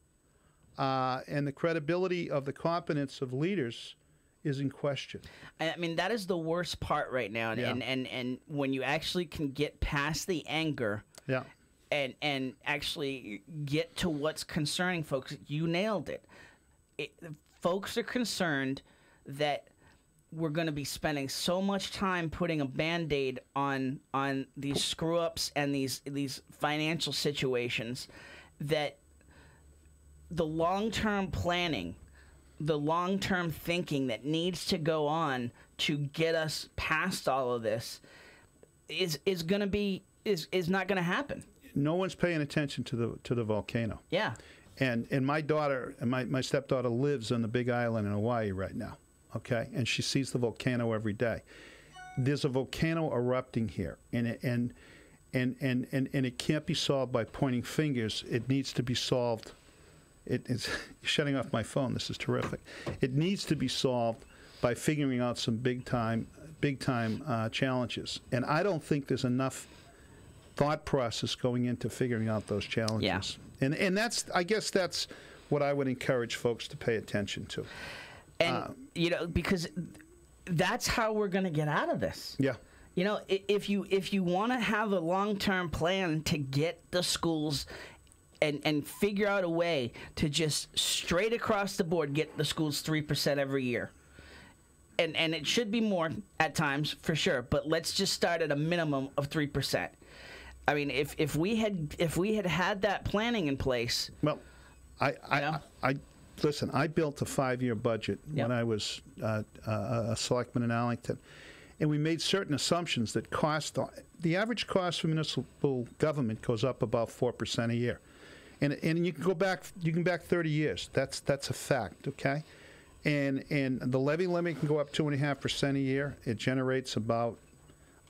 and the credibility of the competence of leaders is in question. I mean, that is the worst part right now. Yeah. And when you actually can get past the anger Yeah. and actually get to what's concerning folks, you nailed it. Folks are concerned that we're going to be spending so much time putting a Band-Aid on these screw-ups and these financial situations that the long-term planning, the long-term thinking that needs to go on to get us past all of this is not going to happen. No one's paying attention to the volcano. Yeah. And my daughter and my stepdaughter lives on the Big Island in Hawaii right now. Okay, and she sees the volcano every day. There's a volcano erupting here, and it can't be solved by pointing fingers. It needs to be solved. It's shutting off my phone. This is terrific. It needs to be solved by figuring out some big time challenges. And I don't think there's enough thought process going into figuring out those challenges. Yeah. And I guess that's what I would encourage folks to pay attention to. And, because that's how we're going to get out of this. Yeah. If you want to have a long-term plan to get the schools and figure out a way to just straight across the board get the schools 3% every year. And it should be more at times, for sure, but let's just start at a minimum of 3%. I mean, if we had that planning in place. Well, Listen, I built a 5-year budget when I was a selectman in Arlington, and we made certain assumptions that the average cost for municipal government goes up about 4% a year, and you can go back 30 years. That's a fact, okay? And the levy limit can go up 2.5% a year. It generates about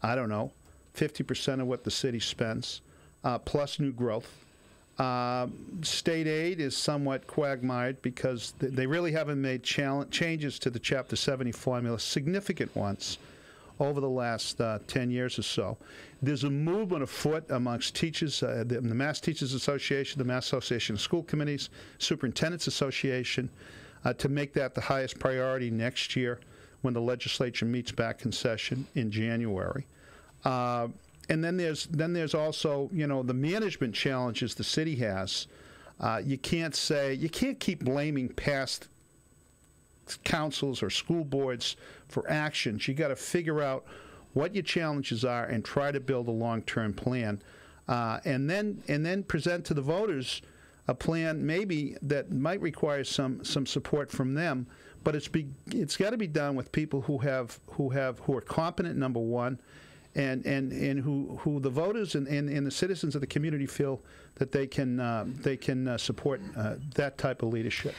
50% of what the city spends, plus new growth. State aid is somewhat quagmired because they really haven't made changes to the Chapter 70 formula, significant ones, over the last 10 years or so. There's a movement afoot amongst teachers, the Mass Teachers Association, the Mass Association of School Committees, Superintendents Association, to make that the highest priority next year. when the legislature meets back in session in January. And then there's also, the management challenges the city has. You can't keep blaming past councils or school boards for actions. You got to figure out what your challenges are and try to build a long-term plan, and then present to the voters a plan maybe that might require some support from them. But it's got to be done with people who are competent, number one, and who the voters and the citizens of the community feel that they can support that type of leadership.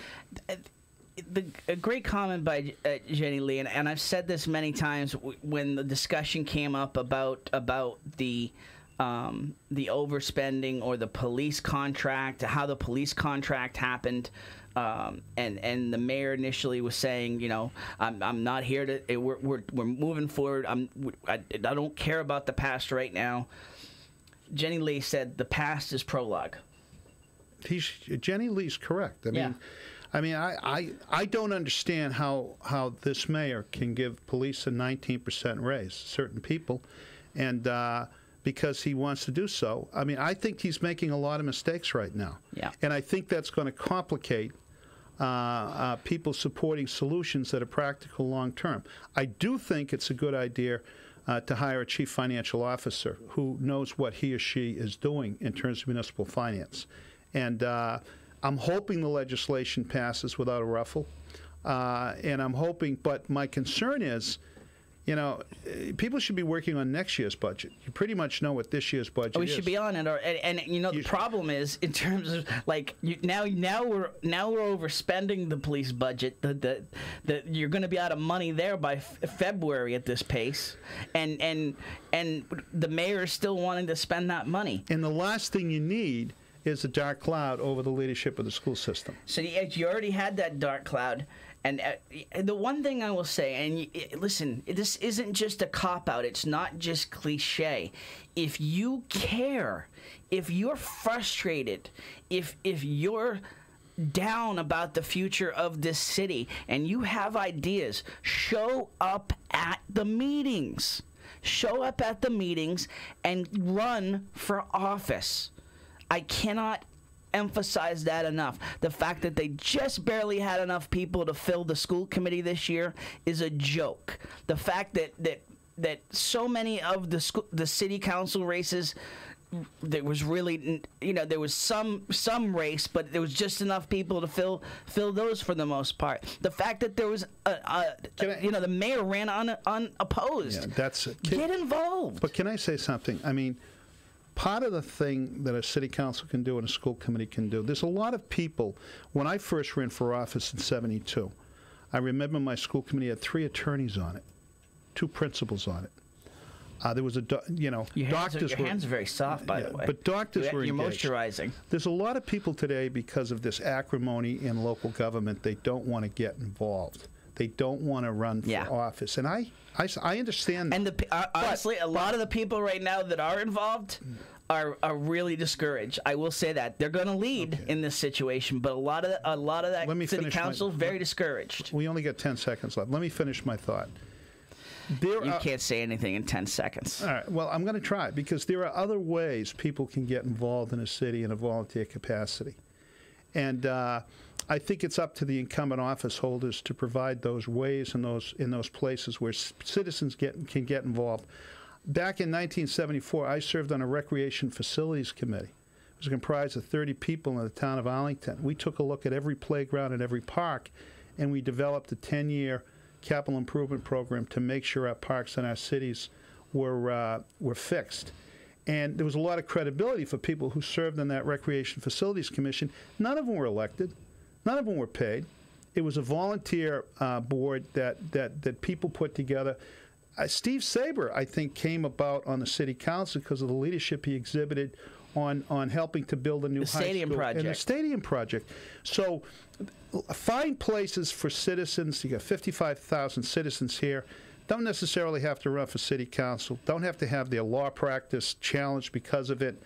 A great comment by Jenny Lee, and I've said this many times when the discussion came up about the overspending or the police contract, how the police contract happened. And the mayor initially was saying, I'm not here to. We're moving forward. I don't care about the past right now. Jenny Lee said the past is prologue. Jenny Lee's correct. I don't understand how this mayor can give police a 19% raise, certain people, and because he wants to do so. I think he's making a lot of mistakes right now. Yeah. And I think that's going to complicate people supporting solutions that are practical long term. I do think it's a good idea to hire a chief financial officer who knows what he or she is doing in terms of municipal finance. And I'm hoping the legislation passes without a ruffle. And I'm hoping, but my concern is, people should be working on next year's budget. You pretty much know what this year's budget is. We should be on it, and the problem is in terms of now we're overspending the police budget. That you're going to be out of money there by February at this pace, and the mayor is still wanting to spend that money. And the last thing you need is a dark cloud over the leadership of the school system. So you already had that dark cloud. And the one thing I will say, and listen, this isn't just a cop-out. It's not just cliche. If you care, if you're frustrated, if you're down about the future of this city and you have ideas, show up at the meetings. Show up at the meetings and run for office. I cannot emphasize that enough. The fact that they just barely had enough people to fill the school committee this year is a joke. The fact that so many of the city council races, there was really, there was some race, but there was just enough people to fill those for the most part. The fact that there was the mayor ran unopposed. Yeah, get involved. But can I say something? Part of the thing that a city council can do and a school committee can do, there's a lot of people. When I first ran for office in '72, I remember my school committee had 3 attorneys on it, 2 principals on it. There was doctors. Your hands are very soft, by the way. But doctors were engaged. You're moisturizing. There's a lot of people today, because of this acrimony in local government, they don't want to get involved. They don't want to run for office, and I understand that. And honestly, a lot of the people right now that are involved are really discouraged. I will say that they're going to lead in this situation, but a lot of that city council very discouraged. We only got 10 seconds left. Let me finish my thought. You can't say anything in 10 seconds. All right. Well, I'm going to try, because there are other ways people can get involved in a city in a volunteer capacity, and I think it's up to the incumbent office holders to provide those ways in those places where citizens can get involved. Back in 1974, I served on a recreation facilities committee. It was comprised of 30 people in the town of Arlington. We took a look at every playground and every park, and we developed a 10-year capital improvement program to make sure our parks in our cities were fixed. And there was a lot of credibility for people who served on that recreation facilities commission. None of them were elected. None of them were paid. It was a volunteer board that people put together. Steve Saber, I think, came about on the city council because of the leadership he exhibited on helping to build a new high school. And the stadium project. So find places for citizens. You got 55,000 citizens here. Don't necessarily have to run for city council. Don't have to have their law practice challenged because of it.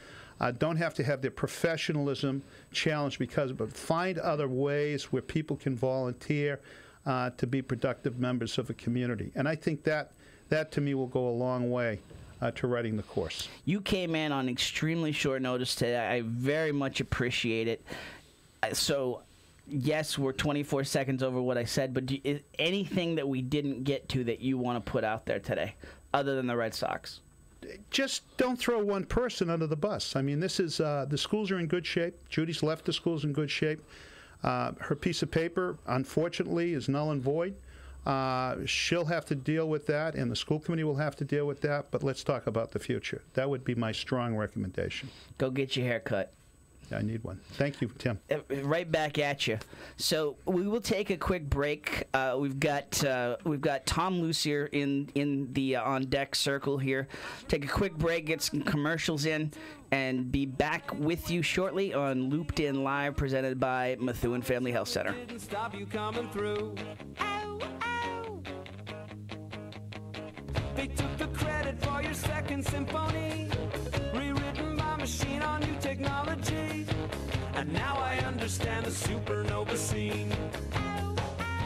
Don't have to have their professionalism challenged because of it. But find other ways where people can volunteer. to be productive members of a community. And I think that to me will go a long way to writing the course. You came in on extremely short notice today. I very much appreciate it. So, yes, we're 24 seconds over what I said, but is anything that we didn't get to that you want to put out there today, other than the Red Sox? Just don't throw one person under the bus. I mean, this is the schools are in good shape. Judy's left the schools in good shape. Her piece of paper, unfortunately, is null and void. She'll have to deal with that, and the school committee will have to deal with that, but let's talk about the future. That would be my strong recommendation. Go get your hair cut. I need one. Thank you, Tim. Right back at you. So we will take a quick break. We've got Tom Lussier in the on deck circle here. Take a quick break, get some commercials in, and be back with you shortly on Looped In Live, presented by Methuen Family Health Center. Didn't stop you coming through. Ow, ow. They took the credit for your second symphony, rewritten by machine on new technology. And now I understand the supernova scene. Ow, ow.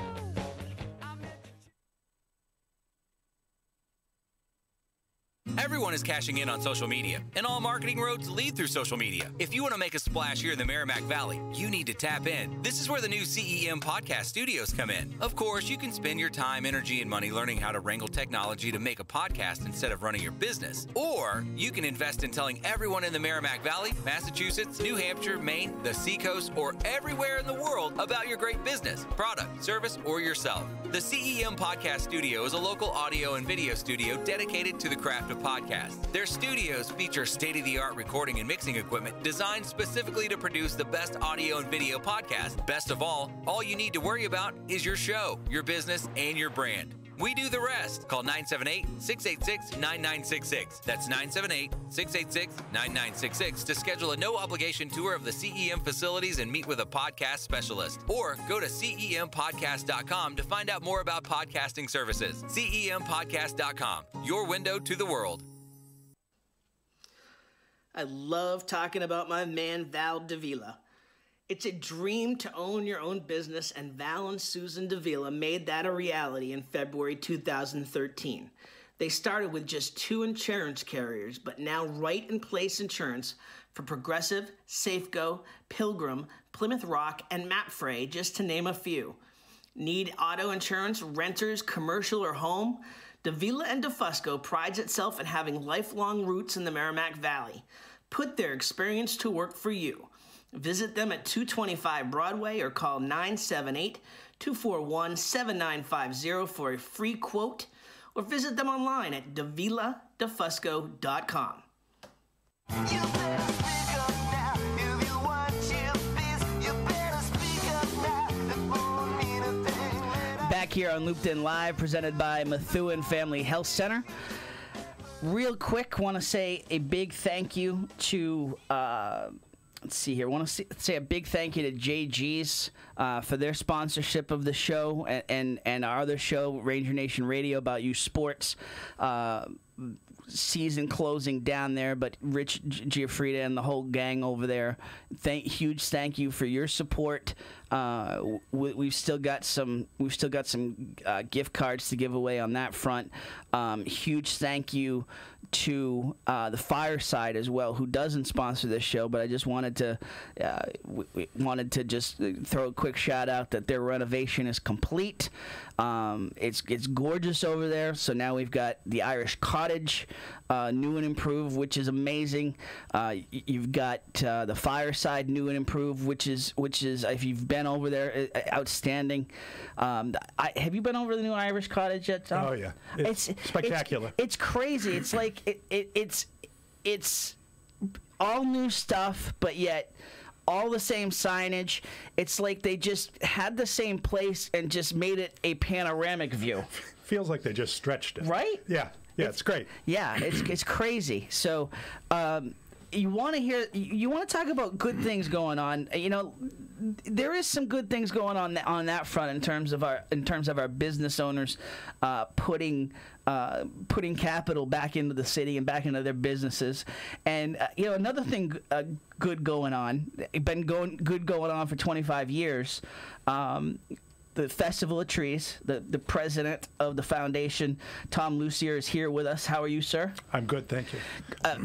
Everyone is cashing in on social media, and all marketing roads lead through social media. If you want to make a splash here in the Merrimack Valley, you need to tap in. This is where the new CEM podcast studios come in. Of course, you can spend your time, energy, and money learning how to wrangle technology to make a podcast instead of running your business. Or you can invest in telling everyone in the Merrimack Valley, Massachusetts, New Hampshire, Maine, the Seacoast, or everywhere in the world about your great business, product, service, or yourself. The CEM Podcast Studio is a local audio and video studio dedicated to the craft of podcasts. Their studios feature state-of-the-art recording and mixing equipment designed specifically to produce the best audio and video podcast. Best of all you need to worry about is your show, your business, and your brand. We do the rest. Call 978-686-9966. That's 978-686-9966 to schedule a no-obligation tour of the CEM facilities and meet with a podcast specialist. Or go to CEMpodcast.com to find out more about podcasting services. CEMpodcast.com, your window to the world. I love talking about my man, Val Davila. It's a dream to own your own business, and Val and Susan Davila made that a reality in February 2013. They started with just 2 insurance carriers, but now Right in Place Insurance for Progressive, Safeco, Pilgrim, Plymouth Rock, and Mapfre, just to name a few. Need auto insurance, renters, commercial, or home? Davila and DeFusco prides itself in having lifelong roots in the Merrimack Valley. Put their experience to work for you. Visit them at 225 Broadway or call 978-241-7950 for a free quote, or visit them online at daviladefusco.com. Back here on Looped In Live, presented by Methuen Family Health Center. Real quick, want to say a big thank you to... let's see here. I want to say a big thank you to JG's for their sponsorship of the show and our other show, Ranger Nation Radio, about youth sports. Season closing down there, but Rich Giuffrida and the whole gang over there, huge thank you for your support. We've still got some gift cards to give away on that front. Huge thank you to the Fireside as well, who doesn't sponsor this show, but I just wanted to just throw a quick shout out that their renovation is complete. It's gorgeous over there. So now we've got the Irish Cottage, new and improved, which is amazing. You've got the Fireside, new and improved, which is if you've been over there, outstanding. Have you been over the new Irish Cottage yet, Tom? Oh yeah, it's spectacular. It's crazy. It's like it's all new stuff, but yet all the same signage. It's like they just had the same place and just made it a panoramic view. Feels like they just stretched it. Right? Yeah, it's great. Yeah, it's crazy. So, you want to talk about good things going on. You know, there is some good things going on that front in terms of our business owners putting capital back into the city and back into their businesses. And another thing good going on for 25 years. the Festival of Trees. The president of the foundation, Tom Lussier, is here with us. How are you, sir? I'm good, thank you.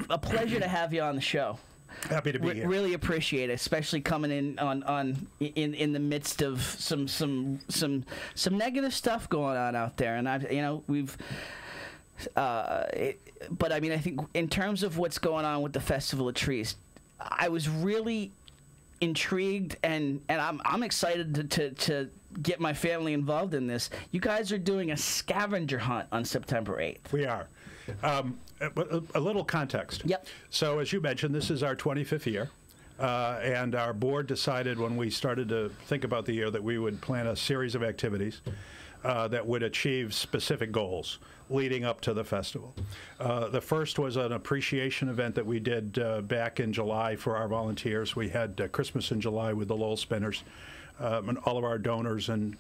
A pleasure to have you on the show. Happy to be here. Really appreciate it, especially coming in the midst of some negative stuff going on out there. And but I mean, I think in terms of what's going on with the Festival of Trees, I was really intrigued and I'm excited to get my family involved in this. You guys are doing a scavenger hunt on September 8th. We are. A little context. Yep. So as you mentioned, this is our 25th year. And our board decided when we started to think about the year that we would plan a series of activities that would achieve specific goals leading up to the festival. The first was an appreciation event that we did back in July for our volunteers. We had Christmas in July with the Lowell Spinners, and all of our donors and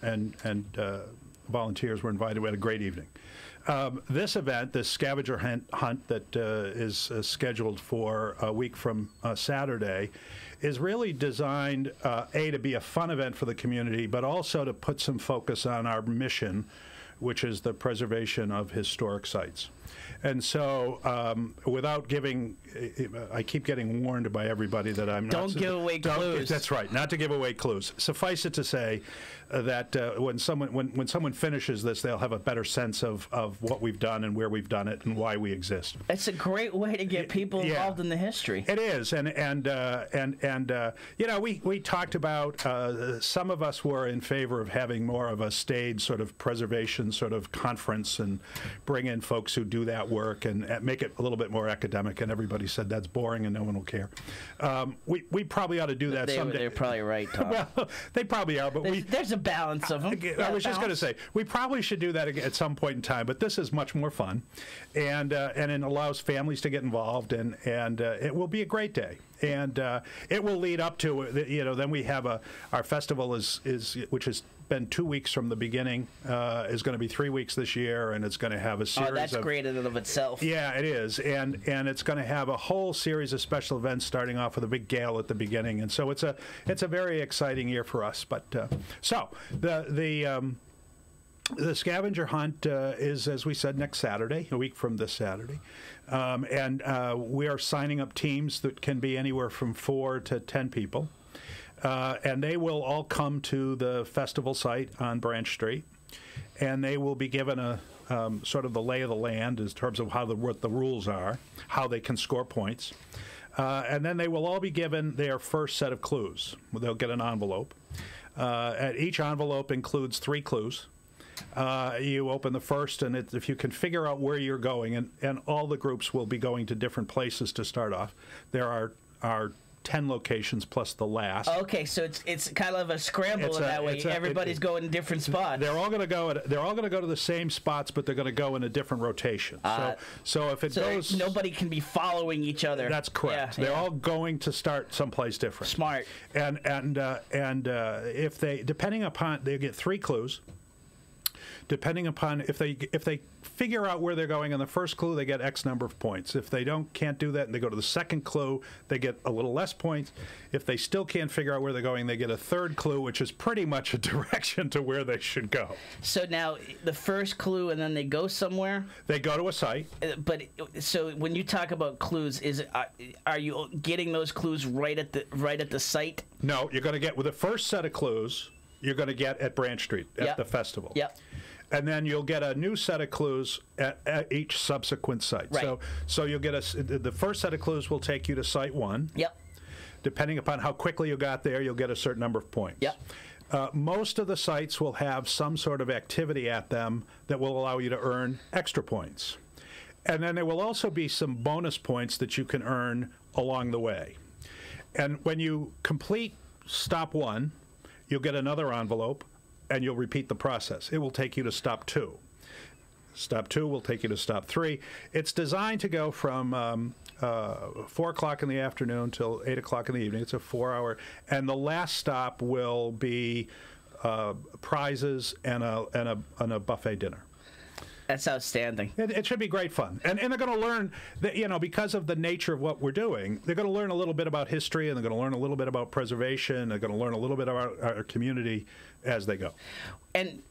volunteers were invited. We had a great evening. This event, this scavenger hunt that is scheduled for a week from Saturday, is really designed, to be a fun event for the community, but also to put some focus on our mission, which is the preservation of historic sites. And so, without giving, I keep getting warned by everybody that I'm not. Don't give away clues. That's right, not to give away clues. Suffice it to say that when someone finishes this, they'll have a better sense of what we've done and where we've done it and why we exist. It's a great way to get people involved in the history. It is, and we talked about some of us were in favor of having more of a staid sort of preservation sort of conference and bring in folks who do that work and make it a little bit more academic, and everybody said that's boring and no one will care. We probably ought to do that someday. They're probably right, Tom. Well, they probably are, but there's a balance of them. I was just going to say, we probably should do that at some point in time, but this is much more fun, and it allows families to get involved, and it will be a great day. And it will lead up to, then we have our festival which has been 2 weeks from the beginning, is going to be 3 weeks this year, and it's going to have a series that's great in and of itself. Yeah, it is, and it's going to have a whole series of special events starting off with a big gala at the beginning, and so it's a very exciting year for us. But so the scavenger hunt is, as we said, next Saturday, a week from this Saturday. And we are signing up teams that can be anywhere from 4 to 10 people. And they will all come to the festival site on Branch Street. And they will be given a sort of the lay of the land in terms of what the rules are, how they can score points. And then they will all be given their first set of clues. They'll get an envelope. And each envelope includes 3 clues. You open the first, and if you can figure out where you're going, and all the groups will be going to different places to start off. There are 10 locations plus the last. Okay, so it's kind of a scramble in that way. Everybody's going in different spots. They're all going to go. They're all going to go to the same spots, but they're going to go in a different rotation. So if it goes, nobody can be following each other. That's correct. They're all going to start someplace different. Smart. And if they, depending upon, they get 3 clues. Depending upon if they figure out where they're going on the first clue, they get X number of points. If they can't do that and they go to the second clue, they get a little less points. If they still can't figure out where they're going, they get a third clue, which is pretty much a direction to where they should go. So now the first clue, and then they go somewhere. They go to a site. But so when you talk about clues, are you getting those clues right at the site? No, you're going to get with the first set of clues. You're going to get at Branch Street at the festival. Yep. And then you'll get a new set of clues at each subsequent site. Right. So you'll get the first set of clues will take you to site 1. Yep. Depending upon how quickly you got there, you'll get a certain number of points. Yep. Most of the sites will have some sort of activity at them that will allow you to earn extra points. And then there will also be some bonus points that you can earn along the way. And when you complete stop 1, you'll get another envelope, and you'll repeat the process. It will take you to stop 2. Stop 2 will take you to stop 3. It's designed to go from 4 o'clock in the afternoon till 8 o'clock in the evening. It's a 4-hour, and the last stop will be prizes and a buffet dinner. That's outstanding. It should be great fun. And they're going to learn, that, because of the nature of what we're doing, they're going to learn a little bit about history, and they're going to learn a little bit about preservation. They're going to learn a little bit about our community as they go. And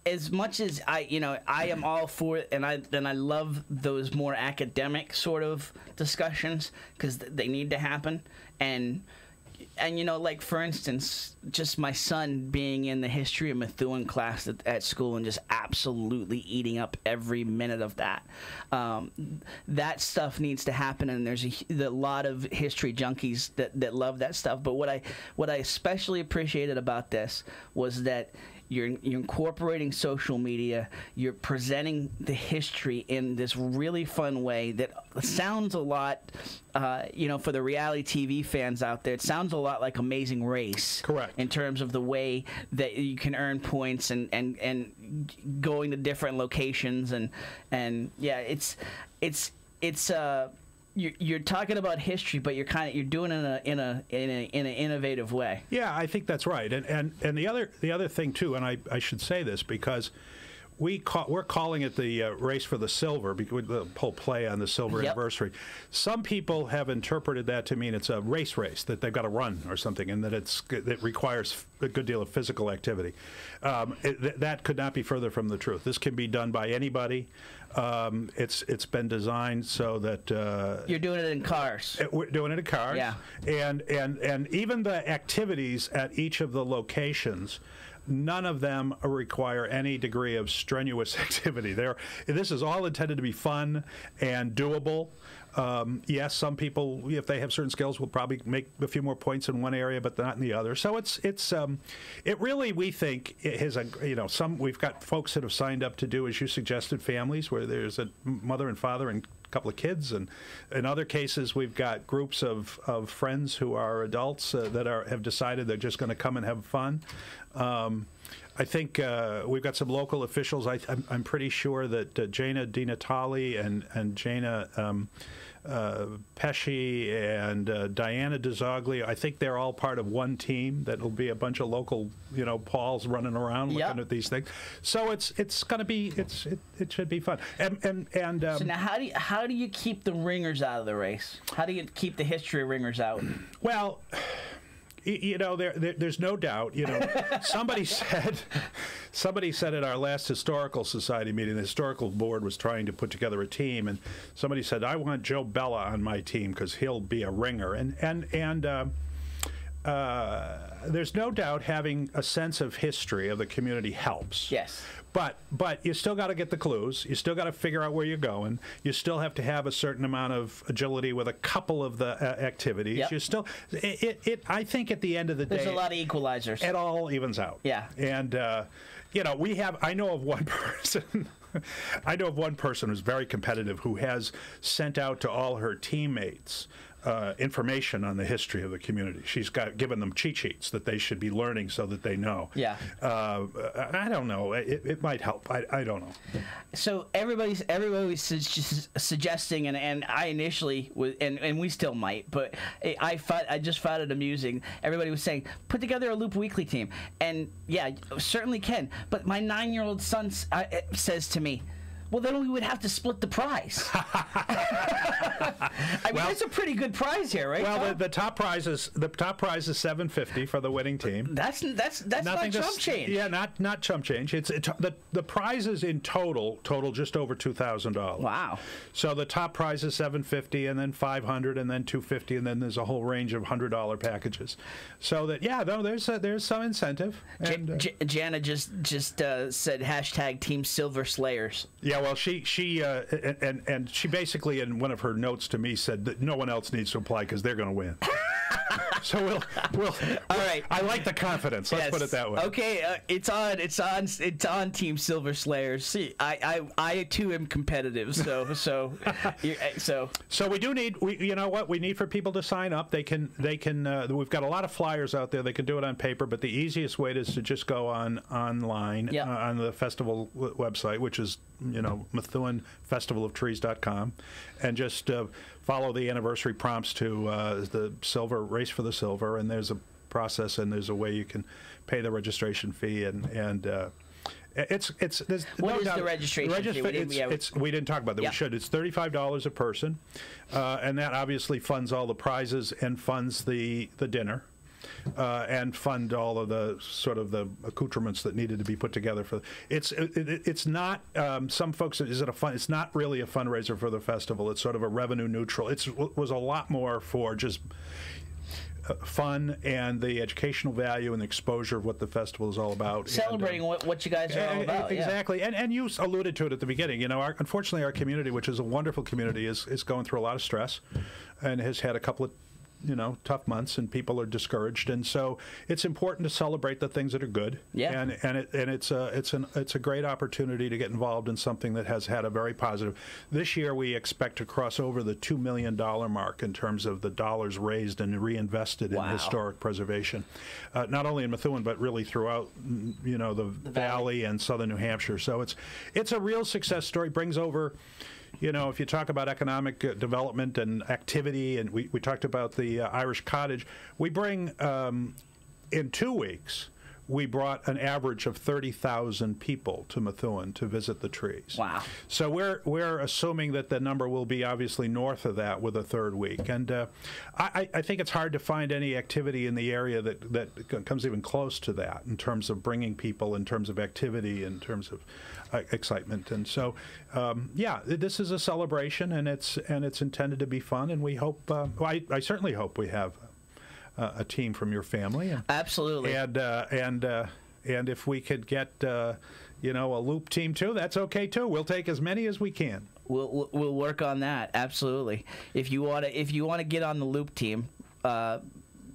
as much as I am all for it, and I love those more academic sort of discussions because they need to happen. And like for instance, just my son being in the history of Methuen class at school and just absolutely eating up every minute of that. That stuff needs to happen, and there's a lot of history junkies that love that stuff. But what I especially appreciated about this was that you're incorporating social media. You're presenting the history in this really fun way that sounds a lot, for the reality TV fans out there, it sounds a lot like Amazing Race. Correct. In terms of the way that you can earn points and going to different locations and yeah, it's You're talking about history, but you're doing it in an innovative way. Yeah, I think that's right. And the other thing too, and I should say this because we're calling it the race for the silver, because the whole play on the silver anniversary. Some people have interpreted that to mean it's a race that they've got to run or something, and that it requires a good deal of physical activity. That could not be further from the truth. This can be done by anybody. It's been designed so that you're doing it in cars. We're doing it in cars. Yeah. And even the activities at each of the locations, none of them require any degree of strenuous activity. This is all intended to be fun and doable. Yes, some people, if they have certain skills, will probably make a few more points in one area, but not in the other. So it really, we think, is we've got folks that have signed up to do, as you suggested, families where there's a mother and father and a couple of kids, and in other cases we've got groups of friends who are adults that have decided they're just going to come and have fun. I think we've got some local officials. I'm pretty sure that Jana DiNatale and Jana Pesci and Diana DeZoglia, I think they're all part of one team that will be a bunch of local, Pauls running around looking at these things. So it's going to be it should be fun. And so now how do you keep the ringers out of the race? How do you keep the history ringers out? Well, there's no doubt. Somebody said at our last historical society meeting, the historical board was trying to put together a team, and somebody said, "I want Joe Bella on my team because he'll be a ringer." And there's no doubt having a sense of history of the community helps. Yes. But you still got to get the clues. You still got to figure out where you're going. You still have to have a certain amount of agility with a couple of the activities. Yep. You still, I think at the end of the day, there's a lot of equalizers. It all evens out. Yeah. And I know of one person. I know of one person who's very competitive who has sent out to all her teammates information on the history of the community. She's given them cheat sheets that they should be learning so that they know. Yeah. I don't know. It might help. I don't know. So everybody was suggesting, and I initially was, and we still might, but I just found it amusing. Everybody was saying, put together a Loop Weekly team, and yeah, certainly can. But my 9-year-old son says to me, well, then we would have to split the prize. I mean, that's a pretty good prize here, right? Well, Tom? the top prize is $750 for the winning team. That's not chump change. Yeah, not chump change. The prizes in total just over $2,000. Wow. So the top prize is $750, and then $500, and then $250, and then there's a whole range of $100 packages. So that there's some incentive. And, Jana just said hashtag Team Silver Slayers. Yeah, well, she basically in one of her notes to me said that no one else needs to apply because they're going to win. So we'll. All right. I like the confidence. Let's put it that way. Okay, it's on Team Silver Slayers. See, I too am competitive. So we do need. You know what we need for people to sign up. They can. We've got a lot of flyers out there. They can do it on paper, but the easiest way is to just go online on the festival website, which is MethuenFestivalOfTrees.com, and just follow the anniversary prompts to the silver race for the silver, and there's a process and there's a way you can pay the registration fee and There's What no is doubt, the registration fee? We didn't talk about that. Yeah. We should. It's $35 a person, and that obviously funds all the prizes and funds the dinner. And fund all of the sort of the accoutrements that needed to be put together for. It's not. Some folks, is it a fun? It's not really a fundraiser for the festival. It's sort of a revenue neutral. It was a lot more for just fun and the educational value and the exposure of what the festival is all about. Celebrating what you guys are all about. Exactly. Yeah. And you alluded to it at the beginning. Unfortunately, our community, which is a wonderful community, is going through a lot of stress and has had a couple of tough months, and people are discouraged, and so it's important to celebrate the things that are good. Yeah. And it's a great opportunity to get involved in something that has had a very positive. This year we expect to cross over the $2 million mark in terms of the dollars raised and reinvested in historic preservation, not only in Methuen but really throughout the valley and southern New Hampshire. So it's a real success story. Brings over. If you talk about economic development and activity, and we talked about the Irish Cottage, we bring, in 2 weeks, we brought an average of 30,000 people to Methuen to visit the trees. Wow. So we're assuming that the number will be obviously north of that with a third week. And I think it's hard to find any activity in the area that comes even close to that in terms of bringing people, in terms of activity, in terms of excitement. And so, this is a celebration, and it's intended to be fun. And we hope, I certainly hope we have a team from your family. Absolutely. And if we could get a loop team too, that's okay too. We'll take as many as we can. We'll work on that. Absolutely. If you want to get on the loop team,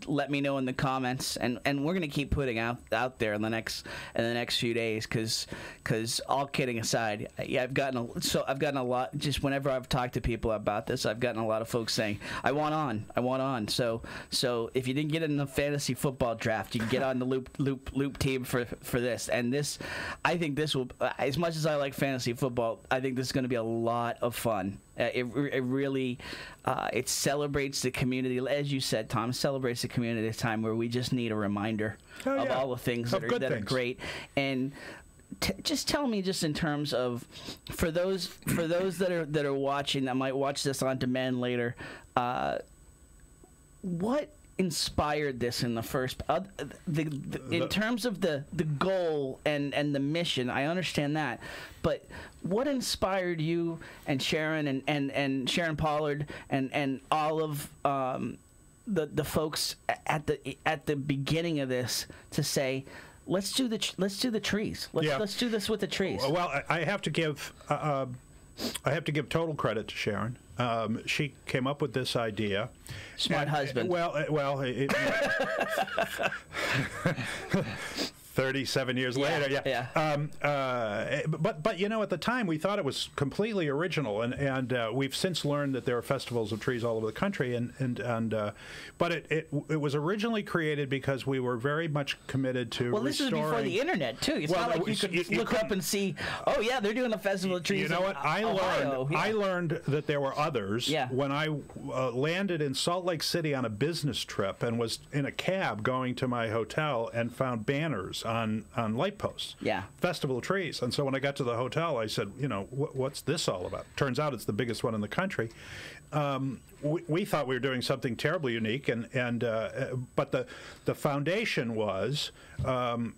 let me know in the comments, and we're gonna keep putting out there in the next few days, because all kidding aside, I've gotten a lot, just whenever I've talked to people about this, I've gotten a lot of folks saying I want on. So if you didn't get in the fantasy football draft, you can get on the loop team for this. And this, I think this will, as much as I like fantasy football, I think this is going to be a lot of fun. It really it celebrates the community, as you said, Tom. It celebrates the community at a time where we just need a reminder of all the things that are great. And just tell me, just in terms of for those that are watching, that might watch this on demand later, what inspired this in the first in terms of the goal and the mission? I understand that, but what inspired you and Sharon and Sharon Pollard and all of the folks at the beginning of this to say, let's do the trees. Let's do this with the trees. Well, I have to give total credit to Sharon. She came up with this idea. Smart husband. 37 years later, but at the time we thought it was completely original, and we've since learned that there are festivals of trees all over the country, but it was originally created because we were very much committed to restoring. This is before the internet too. It's not like you could look up and see, yeah, they're doing a festival of trees. You know what? I learned that there were others when I landed in Salt Lake City on a business trip and was in a cab going to my hotel and found banners on light posts. Festival of Trees. And so when I got to the hotel, I said, what's this all about? Turns out it's the biggest one in the country. We thought we were doing something terribly unique, but the foundation was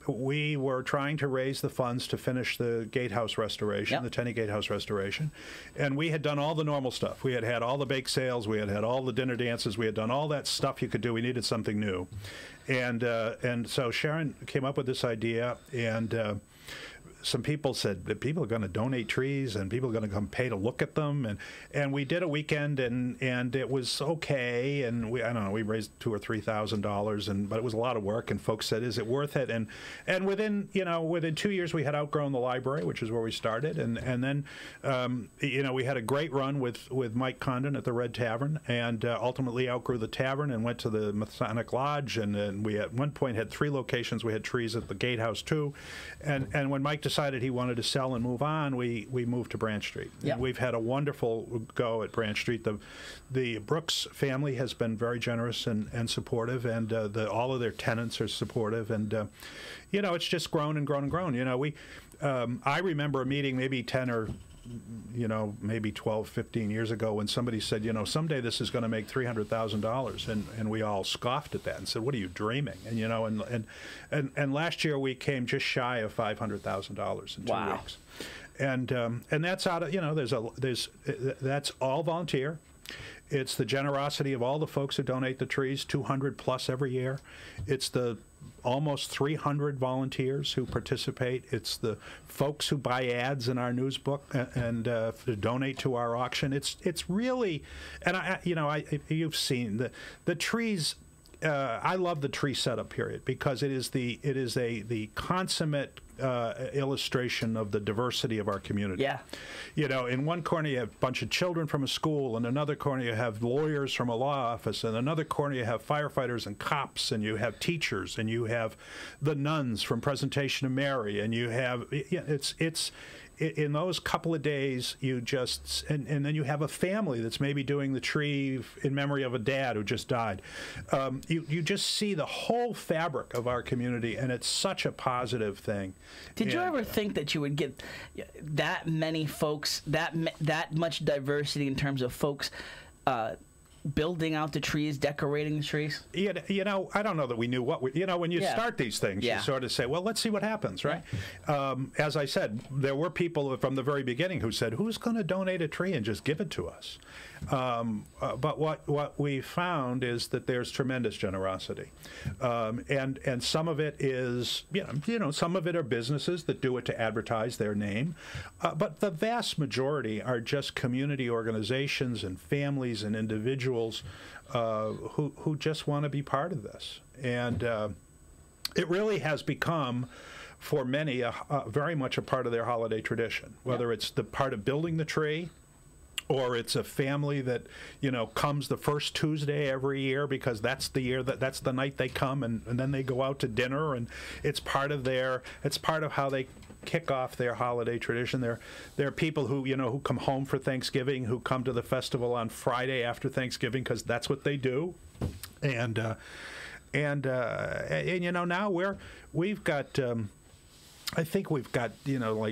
we were trying to raise the funds to finish the gatehouse restoration, the Tenney Gatehouse restoration, and we had done all the normal stuff. We had all the bake sales, we had all the dinner dances, we had done all that stuff you could do. We needed something new, and so Sharon came up with this idea, and some people said that people are going to donate trees and people are going to come pay to look at them, and we did a weekend, and it was okay, and we raised $2,000 or $3,000, but it was a lot of work, and folks said, is it worth it? And within 2 years we had outgrown the library, which is where we started, and then we had a great run with Mike Condon at the Red Tavern, and ultimately outgrew the tavern and went to the Masonic Lodge, and we at one point had 3 locations. We had trees at the Gatehouse too, and when Mike decided decided he wanted to sell and move on, we moved to Branch Street. Yep. And we've had a wonderful go at Branch Street. The Brooks family has been very generous and supportive, and all of their tenants are supportive, and it's just grown and grown and grown. I remember a meeting maybe 10 or maybe 12, 15 years ago when somebody said, someday this is going to make $300,000, and we all scoffed at that and said, what are you dreaming? And last year we came just shy of $500,000 in 2 Wow. weeks. And that's out of, that's all volunteer. It's the generosity of all the folks who donate the trees, 200 plus every year. It's the almost 300 volunteers who participate. It's the folks who buy ads in our news book and donate to our auction. It's really, and you've seen the trees. I love the tree setup period because it is the consummate illustration of the diversity of our community. Yeah. In one corner you have a bunch of children from a school, in another corner you have lawyers from a law office, in another corner you have firefighters and cops, and you have teachers, and you have the nuns from Presentation of Mary, and you have in those couple of days, you just, and then you have a family that's maybe doing the tree in memory of a dad who just died. You just see the whole fabric of our community, and it's such a positive thing. Did you ever think that you would get that many folks, that much diversity in terms of folks building out the trees, decorating the trees? I don't know that we knew what when you start these things, Yeah. you sort of say, well, let's see what happens, right? As I said, there were people from the very beginning who said, who's going to donate a tree and just give it to us? But what we found is that there's tremendous generosity, and some of it is some of it are businesses that do it to advertise their name, but the vast majority are just community organizations and families and individuals who just want to be part of this, and it really has become, for many, very much a part of their holiday tradition, whether it's the part of building the tree, or it's a family that comes the first Tuesday every year because that's the night they come, and then they go out to dinner, and it's part of how they kick off their holiday tradition. There are people who come home for Thanksgiving, who come to the festival on Friday after Thanksgiving because that's what they do, and now we've got. I think we've got,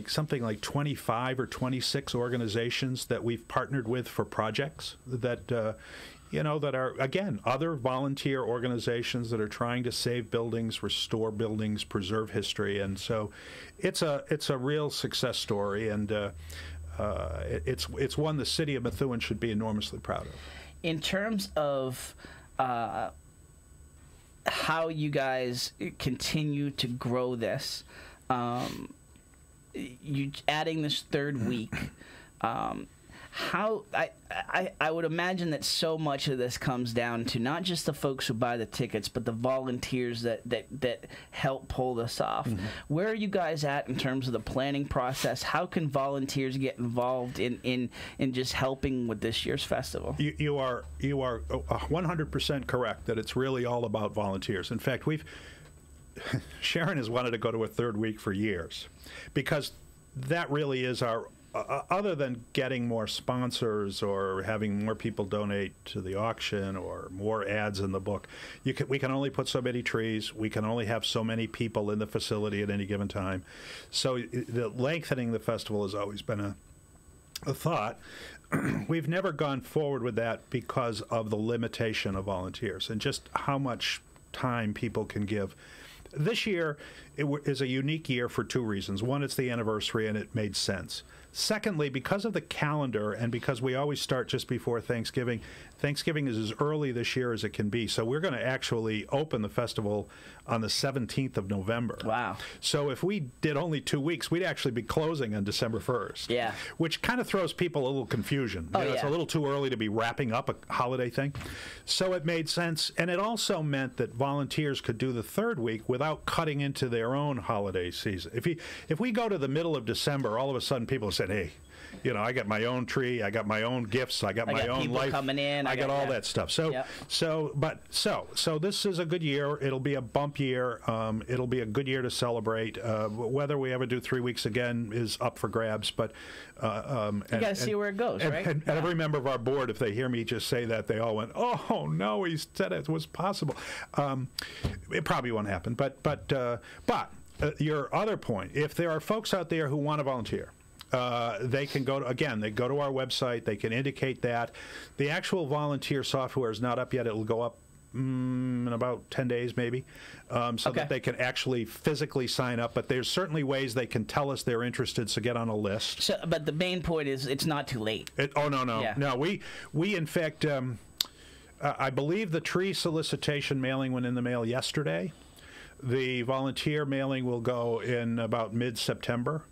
something like 25 or 26 organizations that we've partnered with for projects that, that are, again, other volunteer organizations that are trying to save buildings, restore buildings, preserve history. And so it's a real success story, and it's one the city of Methuen should be enormously proud of. In terms of how you guys continue to grow this, you adding this third week, how I would imagine that so much of this comes down to not just the folks who buy the tickets, but the volunteers that help pull this off. Mm-hmm. Where are you guys at in terms of the planning process? How can volunteers get involved in just helping with this year's festival? You are 100% correct that it's really all about volunteers. In fact, Sharon has wanted to go to a third week for years, because that really is our, other than getting more sponsors or having more people donate to the auction or more ads in the book, we can only put so many trees, we can only have so many people in the facility at any given time. So the lengthening the festival has always been a thought. We've never gone forward with that because of the limitation of volunteers and just how much time people can give. This year is a unique year for two reasons. One, it's the anniversary, and it made sense. Secondly, because of the calendar and because we always start just before Thanksgiving, Thanksgiving is as early this year as it can be. So we're going to actually open the festival on the 17th of November. Wow. So if we did only 2 weeks, we'd actually be closing on December 1st. Yeah. Which kind of throws people a little confusion. It's a little too early to be wrapping up a holiday thing. So it made sense. And it also meant that volunteers could do the third week without cutting into their own holiday season. If we go to the middle of December, all of a sudden people say, said, hey, you know, I got my own tree, I got my own gifts, I got my own people life coming in, I got all that stuff. So, Yep. so this is a good year. It'll be a bump year. It'll be a good year to celebrate. Whether we ever do 3 weeks again is up for grabs, but you got to see where it goes, right? And every member of our board, if they hear me just say that, they all went, "Oh no, he said it was possible." It probably won't happen, but your other point, if there are folks out there who want to volunteer. They can go to, they go to our website, they can indicate that. The actual volunteer software is not up yet. It'll go up in about 10 days maybe, so that they can actually physically sign up. But there's certainly ways they can tell us they're interested, so get on a list. So, but the main point is it's not too late. No. We in fact, I believe the tree solicitation mailing went in the mail yesterday. The volunteer mailing will go in about mid-September.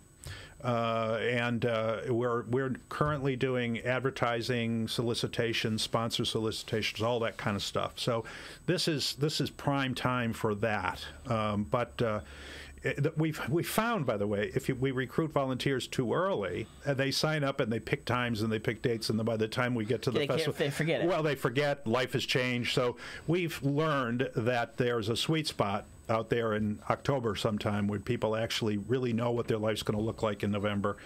We're currently doing advertising solicitations, sponsor solicitations, all that kind of stuff. So this is prime time for that. We found, by the way, if we recruit volunteers too early, they sign up and they pick times and they pick dates, and then by the time we get to the festival, they forget it. Well, they forget. Life has changed. So we've learned that there's a sweet spot out there in October sometime where people actually really know what their life's going to look like in November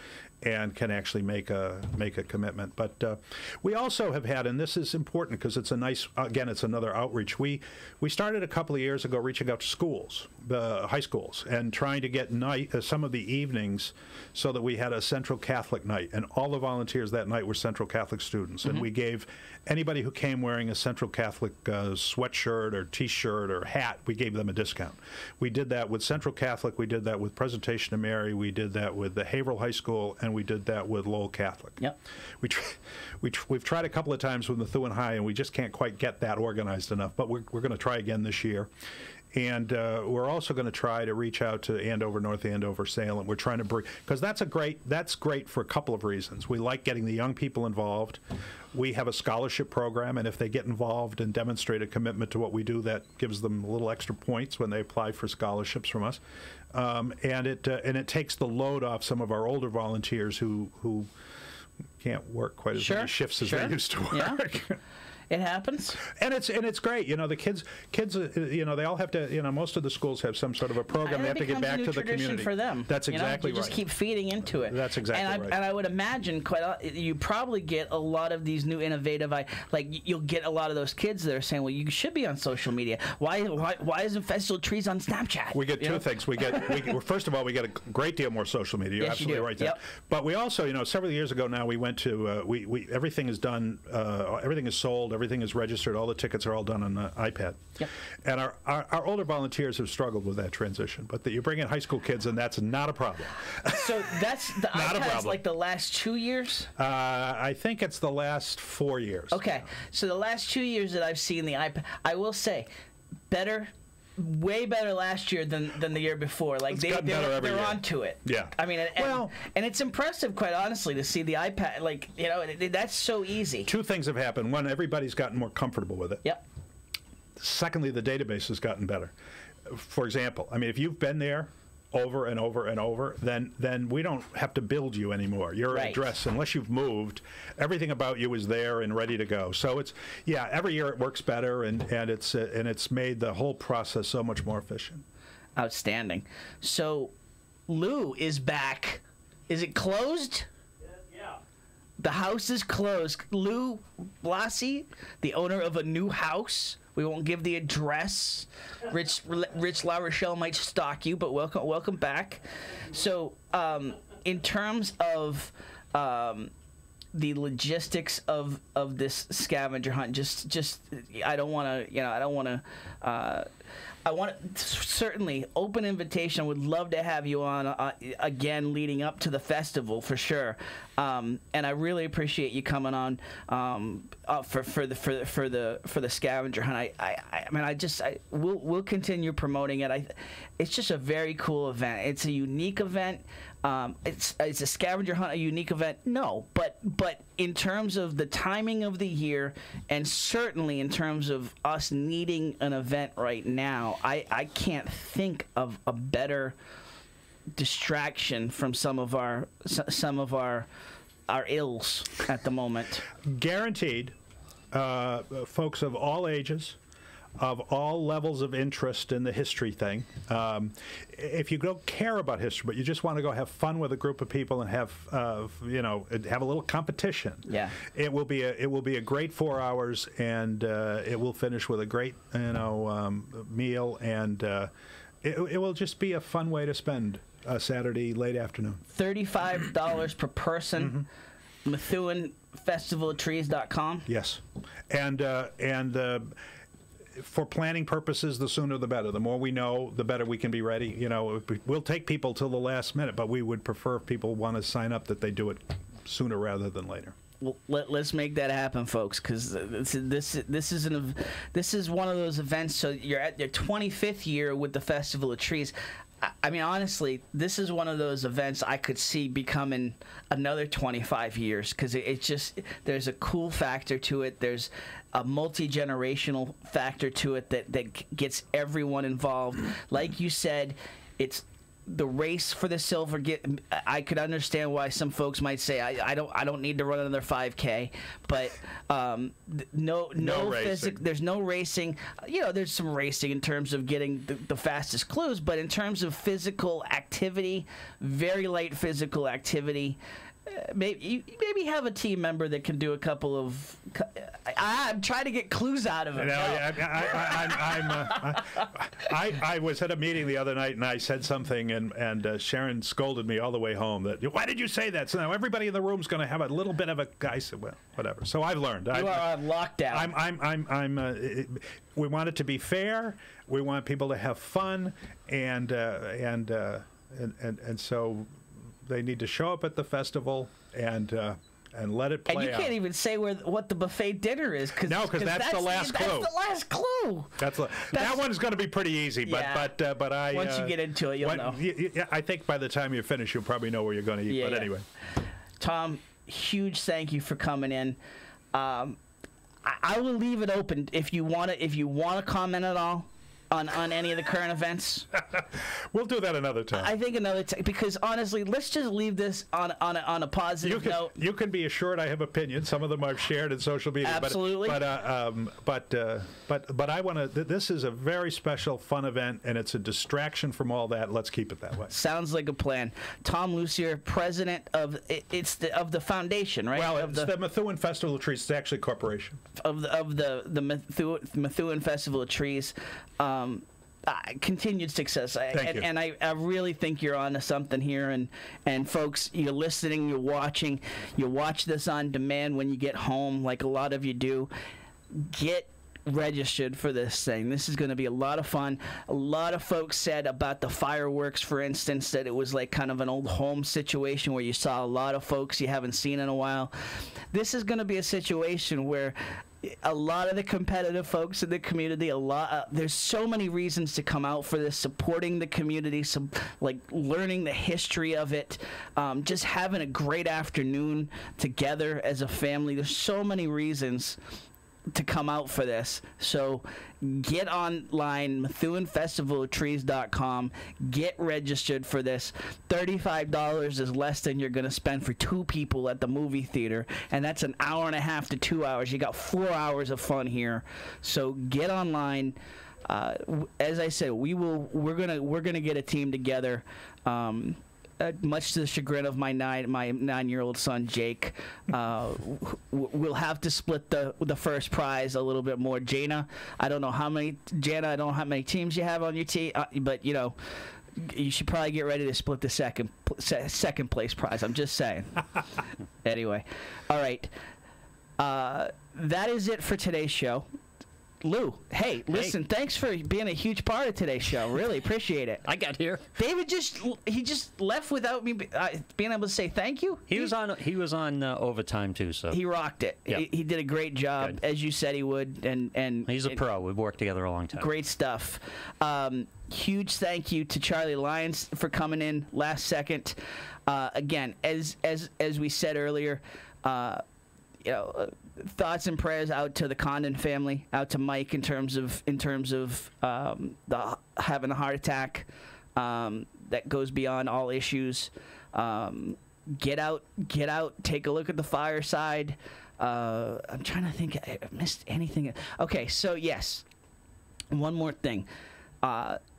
and can actually make a commitment. But we also have had, and this is important because it's a nice, again, it's another outreach. We started a couple of years ago reaching out to schools, the high schools, and trying to get some of the evenings so that we had a Central Catholic night, and all the volunteers that night were Central Catholic students, and we gave anybody who came wearing a Central Catholic sweatshirt or T-shirt or hat, we gave them a discount. We did that with Central Catholic, we did that with Presentation of Mary, we did that with the Haverhill High School, and we did that with Lowell Catholic. Yep. We've tried a couple of times with Methuen High, and we just can't quite get that organized enough, but we're going to try again this year. And we're also going to try to reach out to Andover, North Andover, Salem. We're trying to bring, because that's great for a couple of reasons. We like getting the young people involved. We have a scholarship program, and if they get involved and demonstrate a commitment to what we do, that gives them a little extra points when they apply for scholarships from us. And it takes the load off some of our older volunteers who can't work quite as many shifts as they used to work. Yeah. It happens, and it's great. You know, the kids. You know, they all have to. You know, most of the schools have some sort of a program. They have to get back to the community for them. That's exactly right. You just keep feeding into it. That's exactly right. And I would imagine you probably get a lot of these new innovative. You'll get a lot of those kids that are saying, "Well, you should be on social media. Why isn't Festival Trees on Snapchat?" We get two things. We get first of all, we get a great deal more social media. You're absolutely right there. Yep. But we also, you know, several years ago now, we went to everything is done. Everything is sold. Everything is registered. All the tickets are all done on the iPad. Yep. And our older volunteers have struggled with that transition. But you bring in high school kids, and that's not a problem. So that's the not iPad's like the last 2 years? I think it's the last 4 years. Okay. So the last 2 years that I've seen the iPad, I will say, way better last year than the year before. Like they're onto it. Yeah. I mean, and it's impressive, quite honestly, to see the iPad. Like, you know, that's so easy. Two things have happened. One, everybody's gotten more comfortable with it. Yep. Secondly, the database has gotten better. For example, I mean, if you've been there over and over and over, then we don't have to build you anymore. Your address, unless you've moved, everything about you is there and ready to go. So every year it works better, and it's made the whole process so much more efficient. Outstanding. So Lou is back. Is it closed? Yeah. The house is closed. Lou Lussier, the owner of a new house. We won't give the address. Rich La Rochelle might stalk you, but welcome back. So, in terms of the logistics of this scavenger hunt, just I want to certainly open invitation. I would love to have you on again leading up to the festival for sure. And I really appreciate you coming on for the scavenger hunt. I mean, we'll continue promoting it. It's just a very cool event. It's a unique event. It's a scavenger hunt a unique event? No, but in terms of the timing of the year, and certainly in terms of us needing an event right now, I can't think of a better distraction from some of our ills at the moment. Guaranteed, folks of all ages, of all levels of interest in the history thing. If you don't care about history, but you just want to go have fun with a group of people and have have a little competition. Yeah, it will be a great 4 hours, and it will finish with a great meal, and it will just be a fun way to spend a Saturday late afternoon. $35 per person. MethuenFestivalTrees.com. Yes, and for planning purposes, the sooner the better. The more we know, the better we can be ready. We'll take people till the last minute, but we would prefer if people want to sign up that they do it sooner rather than later. Well, let's make that happen, folks, because this is one of those events. So you're at your 25th year with the Festival of Trees. I mean, honestly, this is one of those events I could see becoming another 25 years, because it's just, there's a cool factor to it. There's a multi-generational factor to it that gets everyone involved. Like you said, it's the race for the silver. I could understand why some folks might say I don't need to run another 5K, but no there's no racing. There's some racing in terms of getting the fastest clues, but in terms of physical activity, very light physical activity. Maybe have a team member that can do a couple of. I'm trying to get clues out of it. I was at a meeting the other night and I said something, and Sharon scolded me all the way home. Why did you say that? So now everybody in the room's going to have a little bit of a. I said, well, whatever. So I've learned. You are on lockdown. We want it to be fair. We want people to have fun, and so. They need to show up at the festival and let it play out. And you can't even say what the buffet dinner is, because that's the last clue. That's the last clue. That one's going to be pretty easy, but once you get into it, you'll know. I think by the time you finish, you'll probably know where you're going to eat. Anyway, Tom, huge thank you for coming in. I will leave it open if you want to comment at all on any of the current events. We'll do that another time. I think another time, because honestly, let's just leave this on a positive note. You can be assured I have opinions. Some of them I've shared in social media. Absolutely. But I want to. This is a very special, fun event, and it's a distraction from all that. Let's keep it that way. Sounds like a plan. Tom Lussier, president of the foundation, right? Well, it's the Methuen Festival of Trees. It's actually a corporation of the Methuen Festival of Trees. Continued success. Thank you. And I really think you're onto something here. And folks, you're listening, you're watching, you watch this on demand when you get home, like a lot of you do. Get registered for this thing. This is going to be a lot of fun. A lot of folks said about the fireworks, for instance, that it was like kind of an old home situation where you saw a lot of folks you haven't seen in a while. This is going to be a situation where a lot of the competitive folks in the community, there's so many reasons to come out for this, supporting the community, like learning the history of it, just having a great afternoon together as a family. There's so many reasons to come out for this. So get online, MethuenFestivalTrees.com. Get registered for this. $35 is less than you're going to spend for two people at the movie theater, and that's an hour and a half to 2 hours. You got 4 hours of fun here. So get online. As I said, we're gonna get a team together. Much to the chagrin of my 9-year-old son Jake, we'll have to split the first prize a little bit more. Jana, I don't know how many teams you have on your team, but you should probably get ready to split the second place prize. I'm just saying. Anyway, all right, that is it for today's show. Lou, hey, listen, thanks for being a huge part of today's show. Really appreciate it. I got here. David just left without me being able to say thank you. He was on overtime too, so he rocked it. Yeah. He did a great job, as you said he would, and he's a pro. We've worked together a long time. Great stuff. Huge thank you to Charlie Lyons for coming in last second. Again, as we said earlier, thoughts and prayers out to the Condon family, out to Mike in terms of having a heart attack. that goes beyond all issues. Get out, take a look at the fireside. I'm trying to think. I missed anything. Okay, so yes, one more thing.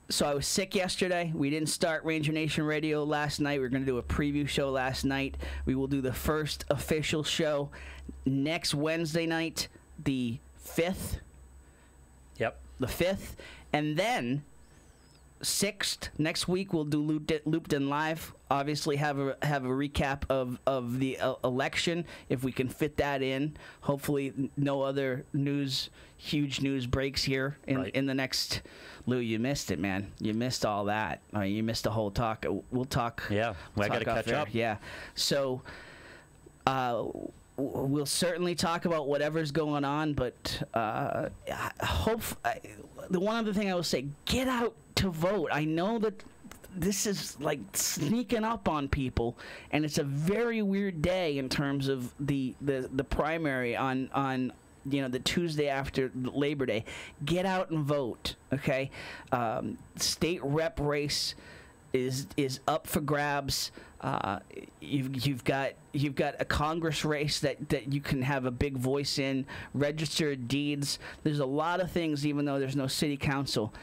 So I was sick yesterday. We didn't start Ranger Nation Radio last night. We were going to do a preview show last night. We will do the first official show next Wednesday night, the 5th. Yep. The 5th. And then 6th, next week, we'll do Looped In Live. Obviously have a recap of the election, if we can fit that in. Hopefully no other huge news breaks here in the next... Lou, you missed it, man. You missed all that. You missed the whole talk. We'll talk. Yeah, I got to catch up. Yeah. So we'll certainly talk about whatever's going on, but the one other thing I will say, get out to vote. I know that this is like sneaking up on people, and it's a very weird day in terms of the primary on the Tuesday after Labor Day. Get out and vote, okay? State rep race is up for grabs. You've got a Congress race that you can have a big voice in. Registered deeds. There's a lot of things, even though there's no city council.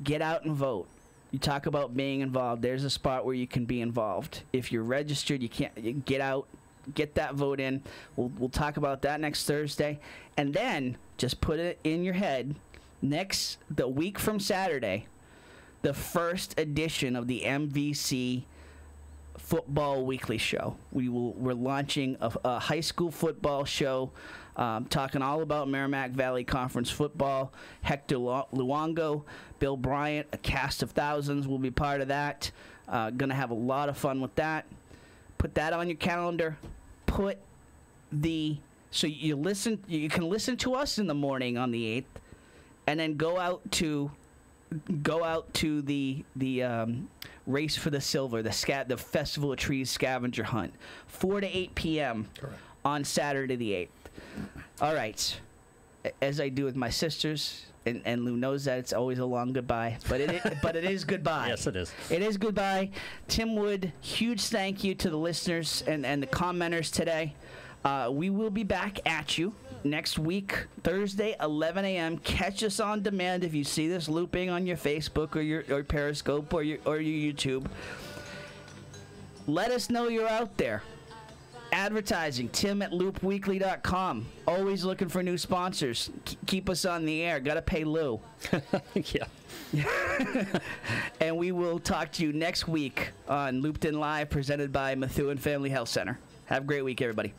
Get out and vote. You talk about being involved. There's a spot where you can be involved. If you're registered, you can't get out. Get that vote in. We'll talk about that next Thursday. And then, just put it in your head, the week from Saturday, the first edition of the MVC Football Weekly Show. We're launching a high school football show, talking all about Merrimack Valley Conference football. Hector Luongo, Bill Bryant, a cast of thousands will be part of that. Going to have a lot of fun with that. Put that on your calendar. So you can listen to us in the morning on the 8th, and then go out to the Race for the Silver, the Festival of Trees scavenger hunt, 4 to 8 p.m. Correct. On Saturday the 8th. All right, as I do with my sisters. And Lou knows that it's always a long goodbye, but it is goodbye. Yes, it is. It is goodbye. Tim Wood, huge thank you to the listeners and the commenters today. We will be back at you next week, Thursday, 11 a.m. Catch us on demand if you see this looping on your Facebook or your Periscope or your YouTube. Let us know you're out there. Advertising, tim@loopweekly.com. Always looking for new sponsors. Keep us on the air. Got to pay Lou. Yeah. And we will talk to you next week on Looped In Live, presented by Methuen Family Health Center. Have a great week, everybody.